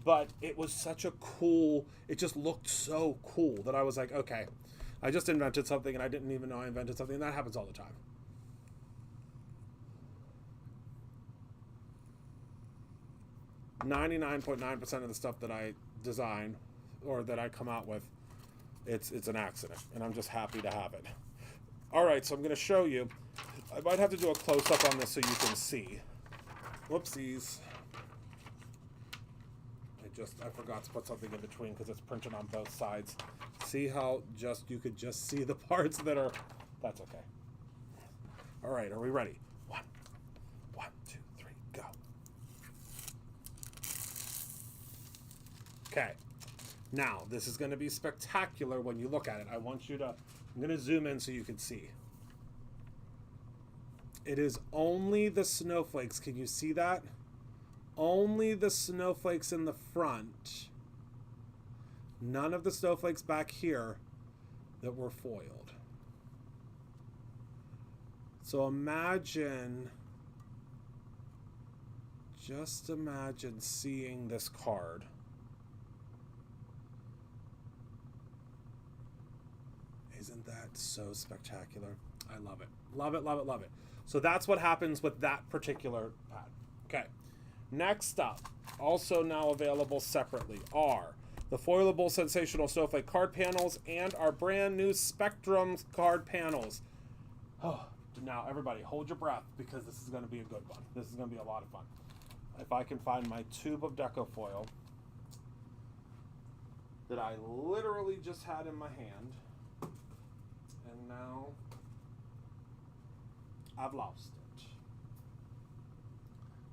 but it was such a cool, it just looked so cool that I was like, okay, I just invented something and I didn't even know I invented something. And that happens all the time. 99.9% of the stuff that I design or that I come out with, it's an accident, and I'm just happy to have it. All right, so I'm going to show you. I might have to do a close-up on this so you can see. Whoopsies. I forgot to put something in between because it's printed on both sides. See how you could just see the parts that are, that's okay. All right, are we ready? One, two, three, go. Okay. Now, this is going to be spectacular when you look at it. I'm going to zoom in so you can see. It is only the snowflakes. Can you see that? Only the snowflakes in the front. None of the snowflakes back here that were foiled. So just imagine seeing this card. Isn't that so spectacular? I love it. Love it, love it, love it. So that's what happens with that particular pad. Okay. Next up, also now available separately, are the foilable Sensational Snowflake card panels and our brand new Spectrum card panels. Oh, now everybody hold your breath because this is going to be a good one. This is going to be a lot of fun. If I can find my tube of deco foil that I literally just had in my hand, and now I've lost it.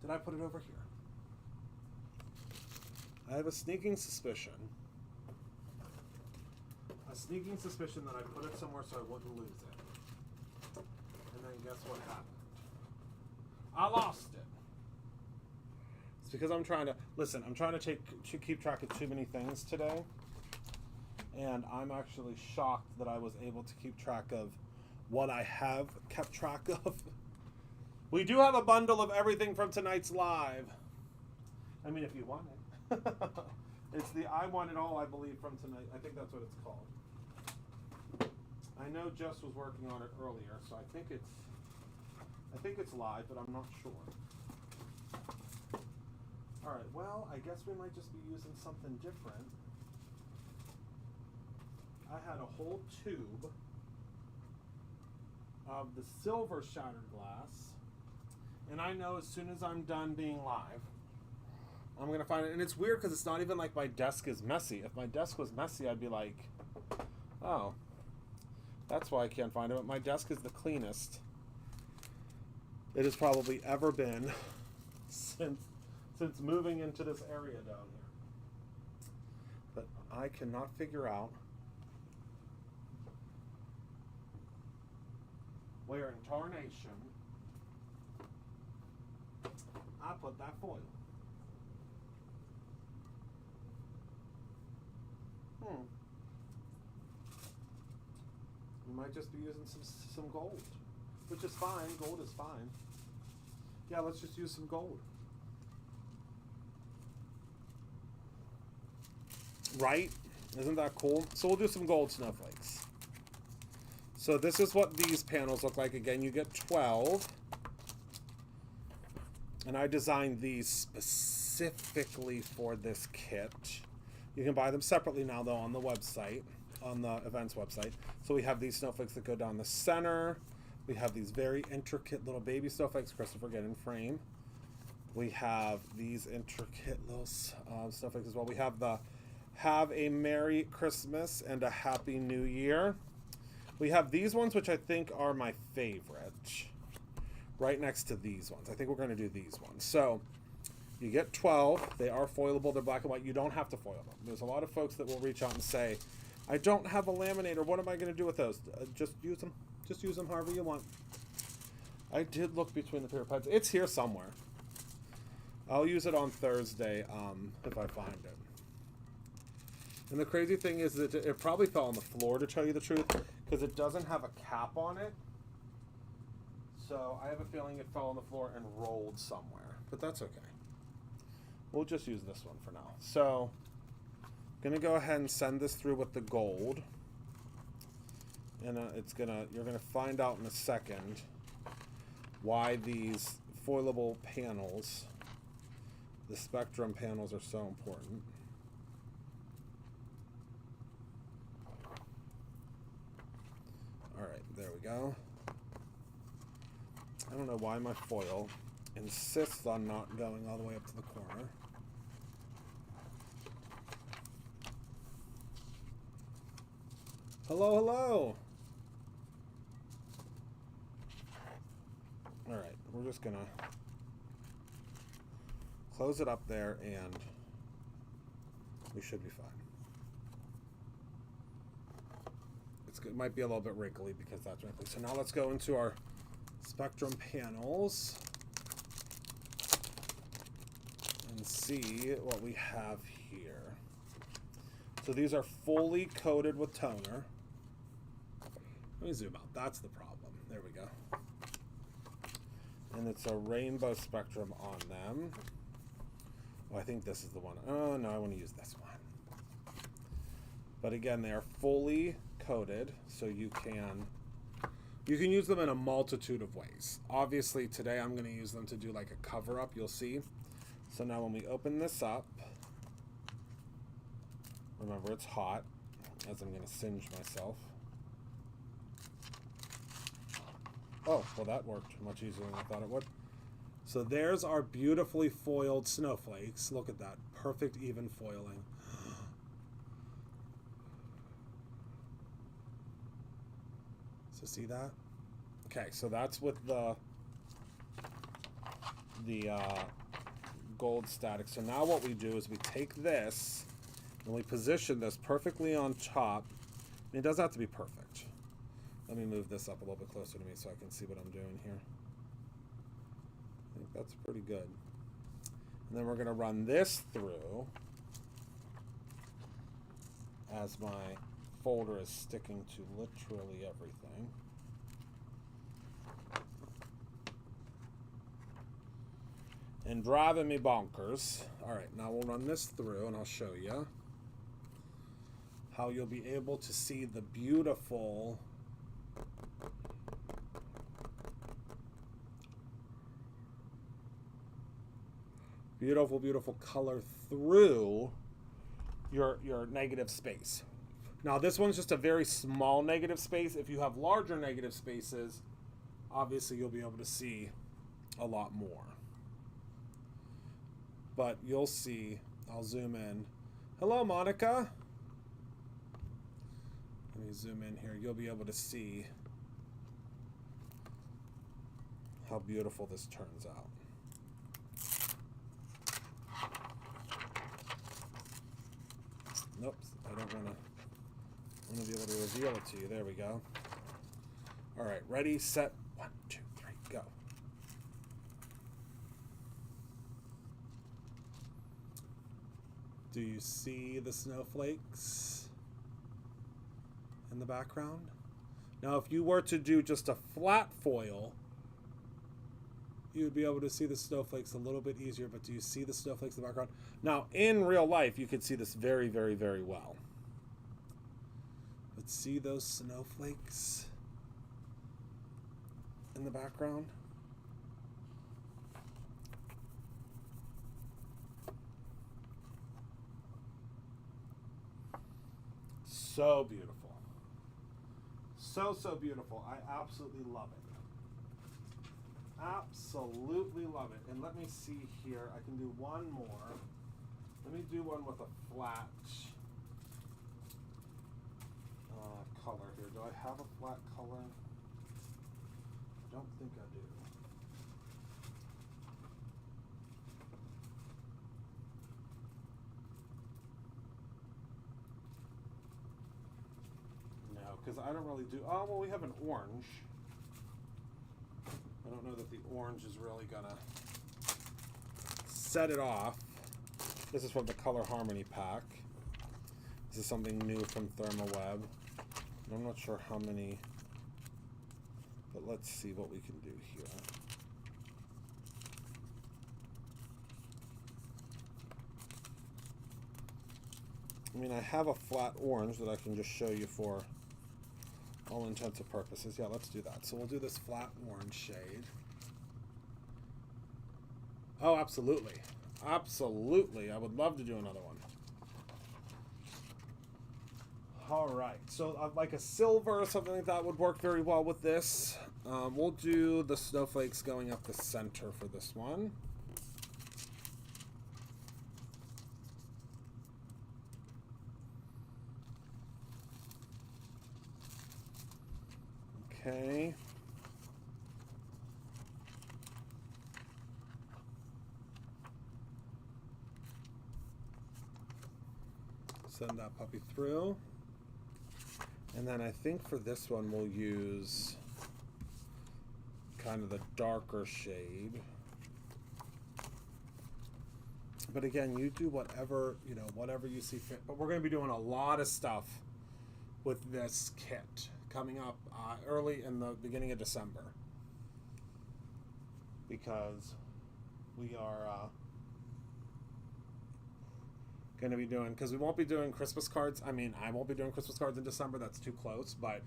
Did I put it over here? I have a sneaking suspicion that I put it somewhere so I wouldn't lose it. And then guess what happened? I lost it. It's because I'm trying to keep track of too many things today. And I'm actually shocked that I was able to keep track of what I have kept track of. We do have a bundle of everything from tonight's live. I mean, if you want it. It's the I Want It All, I believe, from tonight. I think that's what it's called. I know Jess was working on it earlier, so I think it's live, but I'm not sure. All right, well, I guess we might just be using something different. I had a whole tube of the silver shattered glass, and I know as soon as I'm done being live, I'm going to find it. And it's weird because it's not even like my desk is messy. If my desk was messy, I'd be like, oh, that's why I can't find it. But my desk is the cleanest it has probably ever been since moving into this area down here. But I cannot figure out where in tarnation I put that foil. We might just be using some gold, which is fine. Gold is fine. Yeah, let's just use some gold. Right? Isn't that cool? So we'll do some gold snowflakes. So this is what these panels look like. Again, you get 12. And I designed these specifically for this kit. You can buy them separately now, though, on the website, on the events website. So we have these snowflakes that go down the center. We have these very intricate little baby snowflakes, Christopher, get in frame. We have these intricate little snowflakes as well. We have the Have a Merry Christmas and a Happy New Year. We have these ones, which I think are my favorite, right next to these ones. I think we're going to do these ones. So you get 12. They are foilable. They're black and white. You don't have to foil them. There's a lot of folks that will reach out and say, I don't have a laminator. What am I going to do with those? Just use them. Just use them however you want. I did look between the paper pads. It's here somewhere. I'll use it on Thursday if I find it. And the crazy thing is that it probably fell on the floor, to tell you the truth, because it doesn't have a cap on it. So I have a feeling it fell on the floor and rolled somewhere. But that's okay. We'll just use this one for now. So I'm going to go ahead and send this through with the gold. And you're gonna find out in a second why these foilable panels The spectrum panels are so important. All right, there we go. I don't know why my foil insists on not going all the way up to the corner. Hello, hello. All right, we're just gonna close it up there and we should be fine. It might be a little bit wrinkly because that's wrinkly. So now let's go into our spectrum panels and see what we have here. So these are fully coated with toner. Let me zoom out. That's the problem. There we go. And it's a rainbow spectrum on them. Oh, I think this is the one. Oh, no, I want to use this one. But again, they are fully coated, so you can use them in a multitude of ways. Obviously, today I'm going to use them to do like a cover-up, you'll see. So now when we open this up, remember it's hot, as I'm going to singe myself. Oh, well that worked much easier than I thought it would. So there's our beautifully foiled snowflakes. Look at that, perfect even foiling. So see that? Okay, so that's with the gold static. So now what we do is we take this and we position this perfectly on top. It doesn't have to be perfect. Let me move this up a little bit closer to me so I can see what I'm doing here. I think that's pretty good. And then we're going to run this through as my folder is sticking to literally everything. And driving me bonkers. All right, now we'll run this through and I'll show you how you'll be able to see the beautiful beautiful color through your negative space. Now this one's just a very small negative space. If you have larger negative spaces, obviously you'll be able to see a lot more. But you'll see, I'll zoom in. Hello, Monica. Let me zoom in here. You'll be able to see how beautiful this turns out. Nope, I don't want to be able to reveal it to you. There we go. All right, ready, set, 1, 2, 3, go. Do you see the snowflakes in the background? Now, if you were to do just a flat foil, you would be able to see the snowflakes a little bit easier, but do you see the snowflakes in the background? Now, in real life, you could see this very, very, very well. But see those snowflakes in the background? So beautiful. So, so beautiful. I absolutely love it. Absolutely love it. And let me see here. I can do one more. Let me do one with a flat color here. Do I have a flat color? I don't think I do. No, because I don't really do. Oh, well, we have an orange. I don't know that the orange is really gonna set it off. This is from the Color Harmony pack. This is something new from ThermoWeb. I'm not sure how many, but let's see what we can do here. I mean, I have a flat orange that I can just show you for all intents and purposes. Yeah, let's do that. So we'll do this flat orange shade. Oh, absolutely. Absolutely. I would love to do another one. All right. So like a silver or something like that would work very well with this. We'll do the snowflakes going up the center for this one. Okay. Send that puppy through. And then I think for this one we'll use kind of the darker shade. But again, you do whatever, you know, whatever you see fit. But we're going to be doing a lot of stuff with this kit coming up early in the beginning of December. Because we are going to be doing, because we won't be doing Christmas cards. I mean, I won't be doing Christmas cards in December. That's too close. But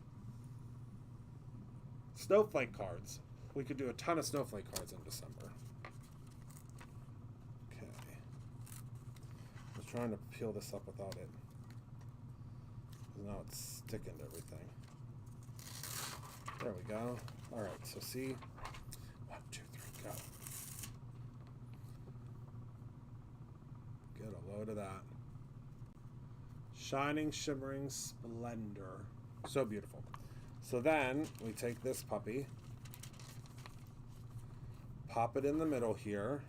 snowflake cards. We could do a ton of snowflake cards in December. Okay. I was trying to peel this up without it. Now it's sticking to everything. There we go. All right, so see. 1, 2, 3, go. Get a load of that. Shining, shimmering splendor. So beautiful. So then we take this puppy, pop it in the middle here.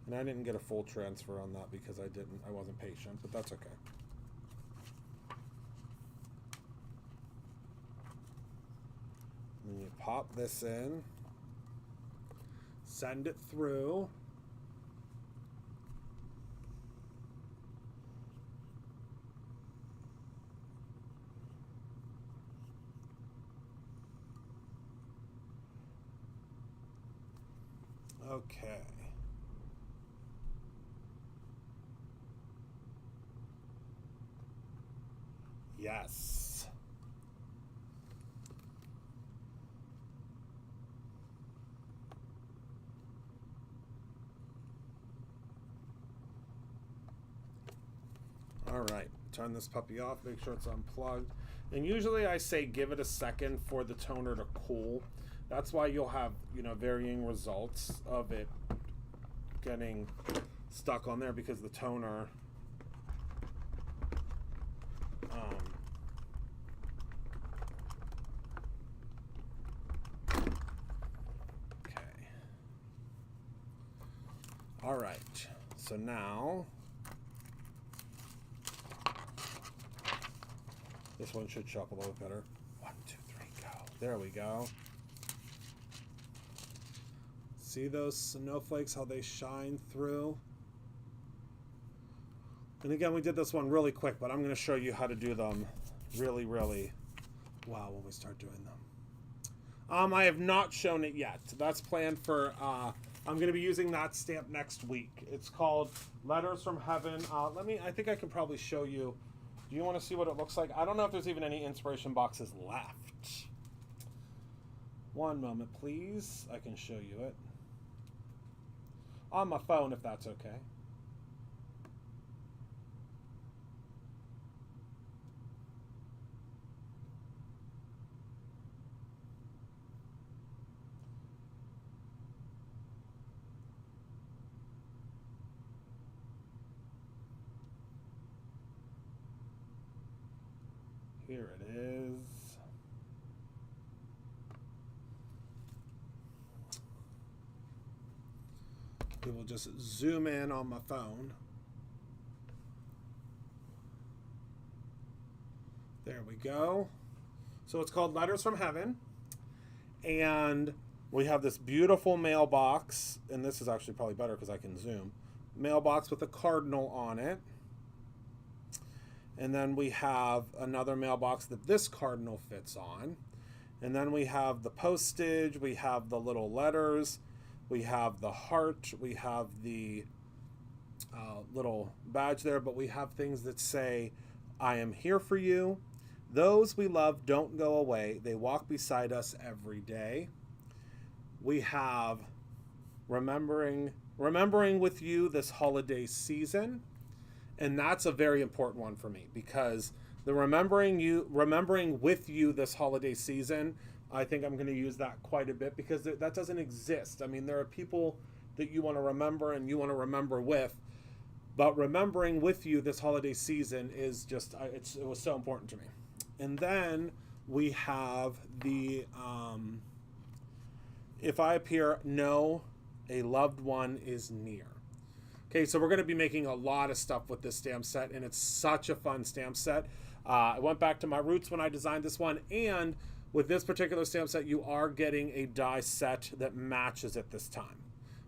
And I didn't get a full transfer on that because I wasn't patient, but that's okay. And you pop this in, send it through. Okay. Yes. All right, turn this puppy off, make sure it's unplugged. And usually I say give it a second for the toner to cool. That's why you'll have, you know, varying results of it getting stuck on there because the toner okay. All right, so now this one should show up a little better. 1, 2, 3, go. There we go. See those snowflakes, how they shine through? And again, we did this one really quick, but I'm going to show you how to do them really, really well when we start doing them. I have not shown it yet. That's planned for, I'm going to be using that stamp next week. It's called Letters from Heaven. I think I can probably show you. Do you want to see what it looks like? I don't know if there's even any inspiration boxes left. One moment, please. I can show you it. On my phone, if that's okay. Here it is. We will just zoom in on my phone. There we go. So it's called Letters from Heaven. And we have this beautiful mailbox. And this is actually probably better because I can zoom. Mailbox with a cardinal on it. And then we have another mailbox that this cardinal fits on. And then we have the postage. We have the little letters. We have the heart, we have the little badge there, but we have things that say, I am here for you. Those we love don't go away. They walk beside us every day. We have remembering remembering with you this holiday season. And that's a very important one for me, because the remembering with you this holiday season, I think I'm going to use that quite a bit, because that doesn't exist. I mean, there are people that you want to remember and you want to remember with, but remembering with you this holiday season is just, it was so important to me. And then we have the, if I appear, know a loved one is near. Okay, so we're going to be making a lot of stuff with this stamp set, and it's such a fun stamp set. I went back to my roots when I designed this one, and with this particular stamp set, you are getting a die set that matches it this time,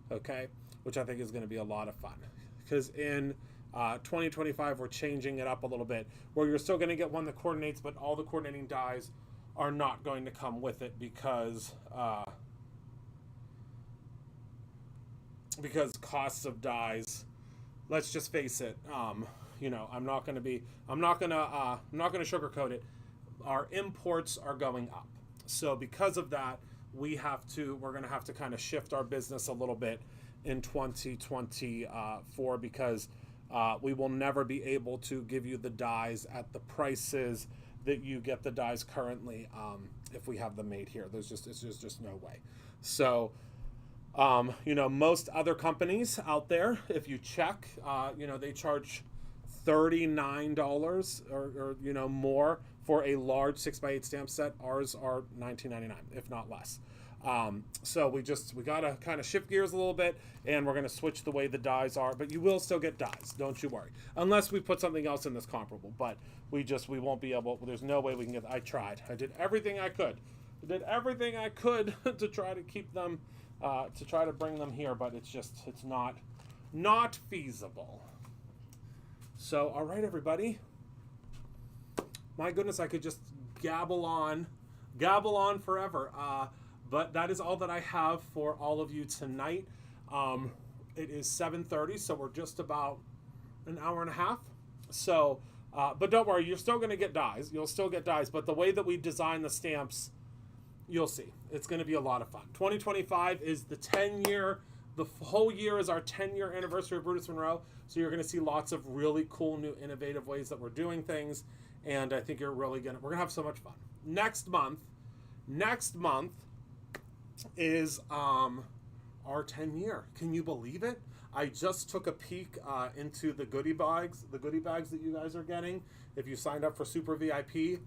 okay? Which I think is going to be a lot of fun, because in 2025, we're changing it up a little bit, where you're still going to get one that coordinates, but all the coordinating dies are not going to come with it, because costs of dies, let's just face it, you know, I'm not going to sugarcoat it. Our imports are going up. So because of that, we're going to have to kind of shift our business a little bit in 2024, because we will never be able to give you the dies at the prices that you get the dies currently, if we have them made here. It's just no way. So, you know, most other companies out there, if you check, you know, they charge $39 or you know, more for a large 6x8 stamp set. Ours are $19.99, if not less. So we got to kind of shift gears a little bit, and we're going to switch the way the dies are, but you will still get dies, don't you worry, unless we put something else in this comparable. But we won't be able, there's no way we can get, I tried, I did everything I could to try to keep them, to try to bring them here, but it's not feasible. So, all right, everybody. My goodness, I could just gabble on forever. But that is all that I have for all of you tonight. It is 7:30, so we're just about an hour and a half. So, but don't worry, you're still going to get dies. You'll still get dies, but the way that we design the stamps, you'll see. It's going to be a lot of fun. 2025 is the 10-year. The whole year is our 10-year anniversary of Brutus Monroe. So you're going to see lots of really cool, new, innovative ways that we're doing things. And I think we're going to have so much fun. Next month is our 10-year. Can you believe it? I just took a peek into the goodie bags that you guys are getting if you signed up for Super VIP.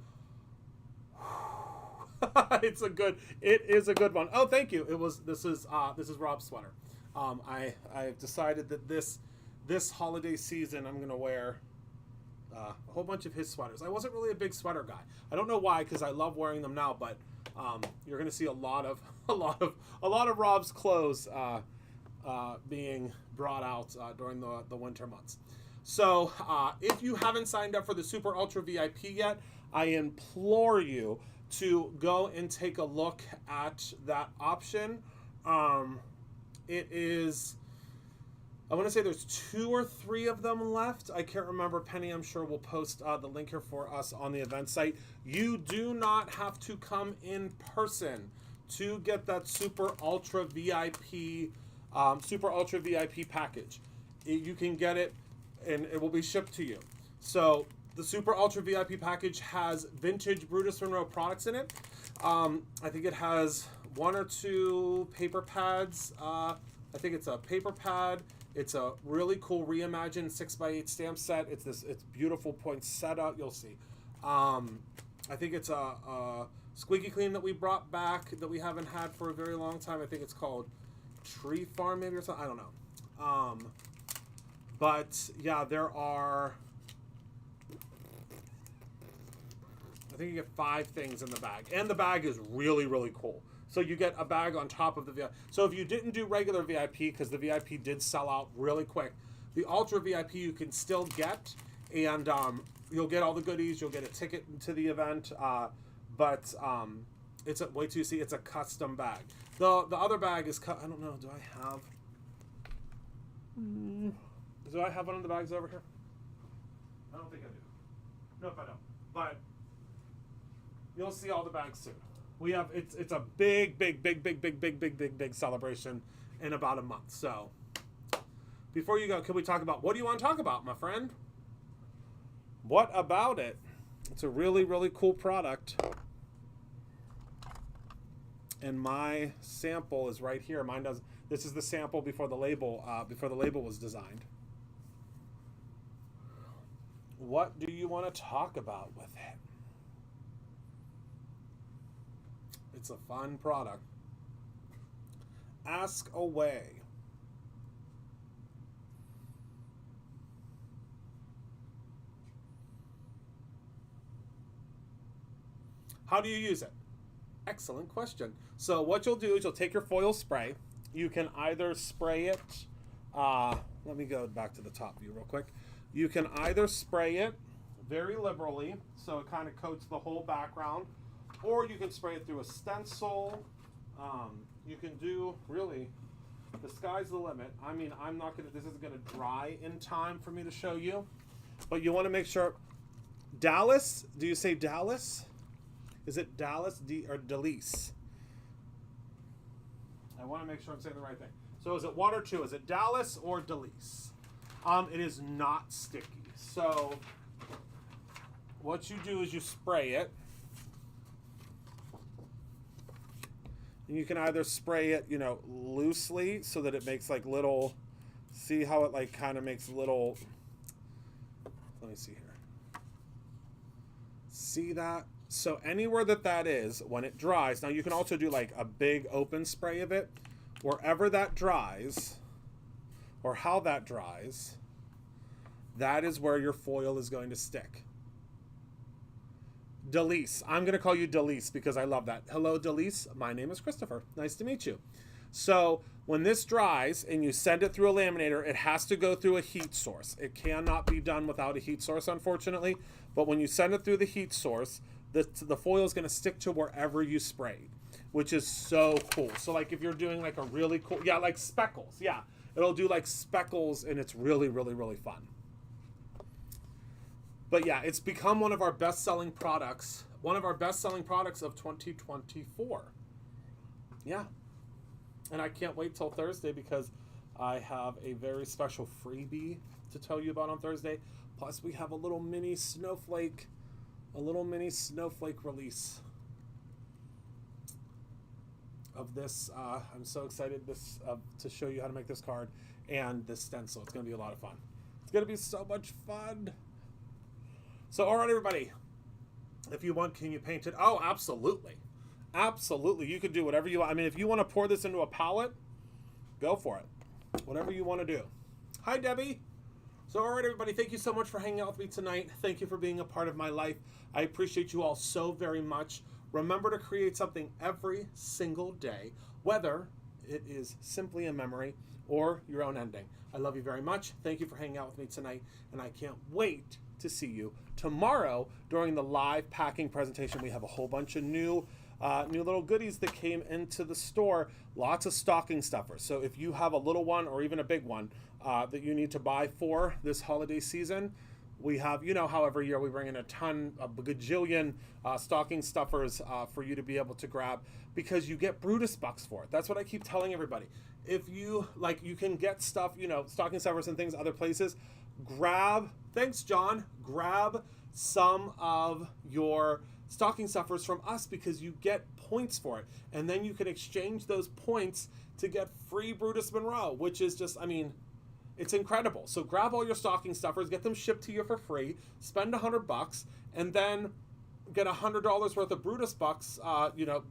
It is a good one. Oh, thank you. This is Rob's sweater. I've decided that this holiday season I'm gonna wear a whole bunch of his sweaters. I wasn't really a big sweater guy. I don't know why, because I love wearing them now, but you're gonna see a lot of Rob's clothes being brought out during the winter months. So if you haven't signed up for the Super Ultra VIP yet, I implore you to go and take a look at that option. It is, I want to say there's 2 or 3 of them left. I can't remember. Penny, I'm sure, will post the link here for us on the event site. You do not have to come in person to get that Super Ultra VIP package. You can get it, and it will be shipped to you. So the Super Ultra VIP package has vintage Brutus Monroe products in it. I think it has 1 or 2 paper pads. I think it's a paper pad. It's a really cool reimagined 6x8 stamp set. It's beautiful poinsettia. You'll see. I think it's a squeaky clean that we brought back that we haven't had for a very long time. I think it's called Tree Farm maybe or something. I don't know. But yeah, there are, I think you get 5 things in the bag, and the bag is really, really cool. So you get a bag on top of the VIP. So if you didn't do regular VIP, because the VIP did sell out really quick, the Ultra VIP you can still get, and you'll get all the goodies. You'll get a ticket to the event, but it's wait till you see. It's a custom bag. The other bag is I don't know. Do I have one of the bags over here? I don't think I do. Nope, I don't. But you'll see all the bags soon. We have it's a big celebration in about a month. So before you go, can we talk about, what do you want to talk about, my friend? What about it? It's a really, really cool product. And my sample is right here. Mine does. This is the sample before the label was designed. What do you want to talk about with it? It's a fun product. Ask away. How do you use it? Excellent question. So what you'll do is you'll take your foil spray. You can either spray it, let me go back to the top view real quick. You can either spray it very liberally, so it kind of coats the whole background, or you can spray it through a stencil. You can do, really, the sky's the limit. I mean, this isn't gonna dry in time for me to show you, but you wanna make sure, Dallas, do you say Dallas? Is it Dallas or Dalise? I want to make sure I'm saying the right thing. So is it one or two? Is it Dallas or Dalise? It is not sticky. So what you do is you spray it. And you can either spray it, you know, loosely so that it makes like little, see how it like kind of makes little, let me see here. See that? So anywhere that is, when it dries, now you can also do like a big open spray of it. Wherever that dries, or how that dries, that is where your foil is going to stick. Delise. I'm going to call you Delise because I love that. Hello, Delise. My name is Christopher. Nice to meet you. So when this dries and you send it through a laminator, it has to go through a heat source. It cannot be done without a heat source, unfortunately. But when you send it through the heat source, the foil is going to stick to wherever you sprayed, which is so cool. So like if you're doing like a really cool, yeah, like speckles. Yeah, it'll do like speckles and it's really, really, really fun. But yeah, it's become one of our best-selling products. One of our best-selling products of 2024. Yeah. And I can't wait till Thursday because I have a very special freebie to tell you about on Thursday. Plus we have a little mini snowflake release of this. I'm so excited to show you how to make this card and this stencil. It's going to be a lot of fun. It's going to be so much fun. So, all right, everybody. If you want, can you paint it? Oh, absolutely. Absolutely. You could do whatever you want. I mean, if you want to pour this into a palette, go for it. Whatever you want to do. Hi, Debbie. So, all right, everybody, thank you so much for hanging out with me tonight. Thank you for being a part of my life. I appreciate you all so very much. Remember to create something every single day, whether it is simply a memory or your own ending. I love you very much. Thank you for hanging out with me tonight, and I can't wait to see you tomorrow during the live packing presentation. We have a whole bunch of new little goodies that came into the store. Lots of stocking stuffers. So if you have a little one or even a big one that you need to buy for this holiday season, we have, you know how every year we bring in a gajillion stocking stuffers for you to be able to grab because you get Brutus bucks for it. That's what I keep telling everybody. If you, like, you can get stuff, you know, stocking stuffers and things other places, grab, thanks John, grab some of your stocking stuffers from us because you get points for it. And then you can exchange those points to get free Brutus Monroe, which is just, I mean, it's incredible. So grab all your stocking stuffers, get them shipped to you for free, spend $100, and then get $100 worth of Brutus bucks,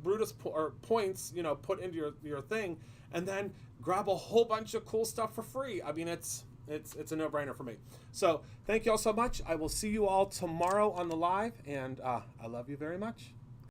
Brutus points, put into your thing, and then grab a whole bunch of cool stuff for free. I mean, it's a no-brainer for me. So thank you all so much. I will see you all tomorrow on the live, and I love you very much.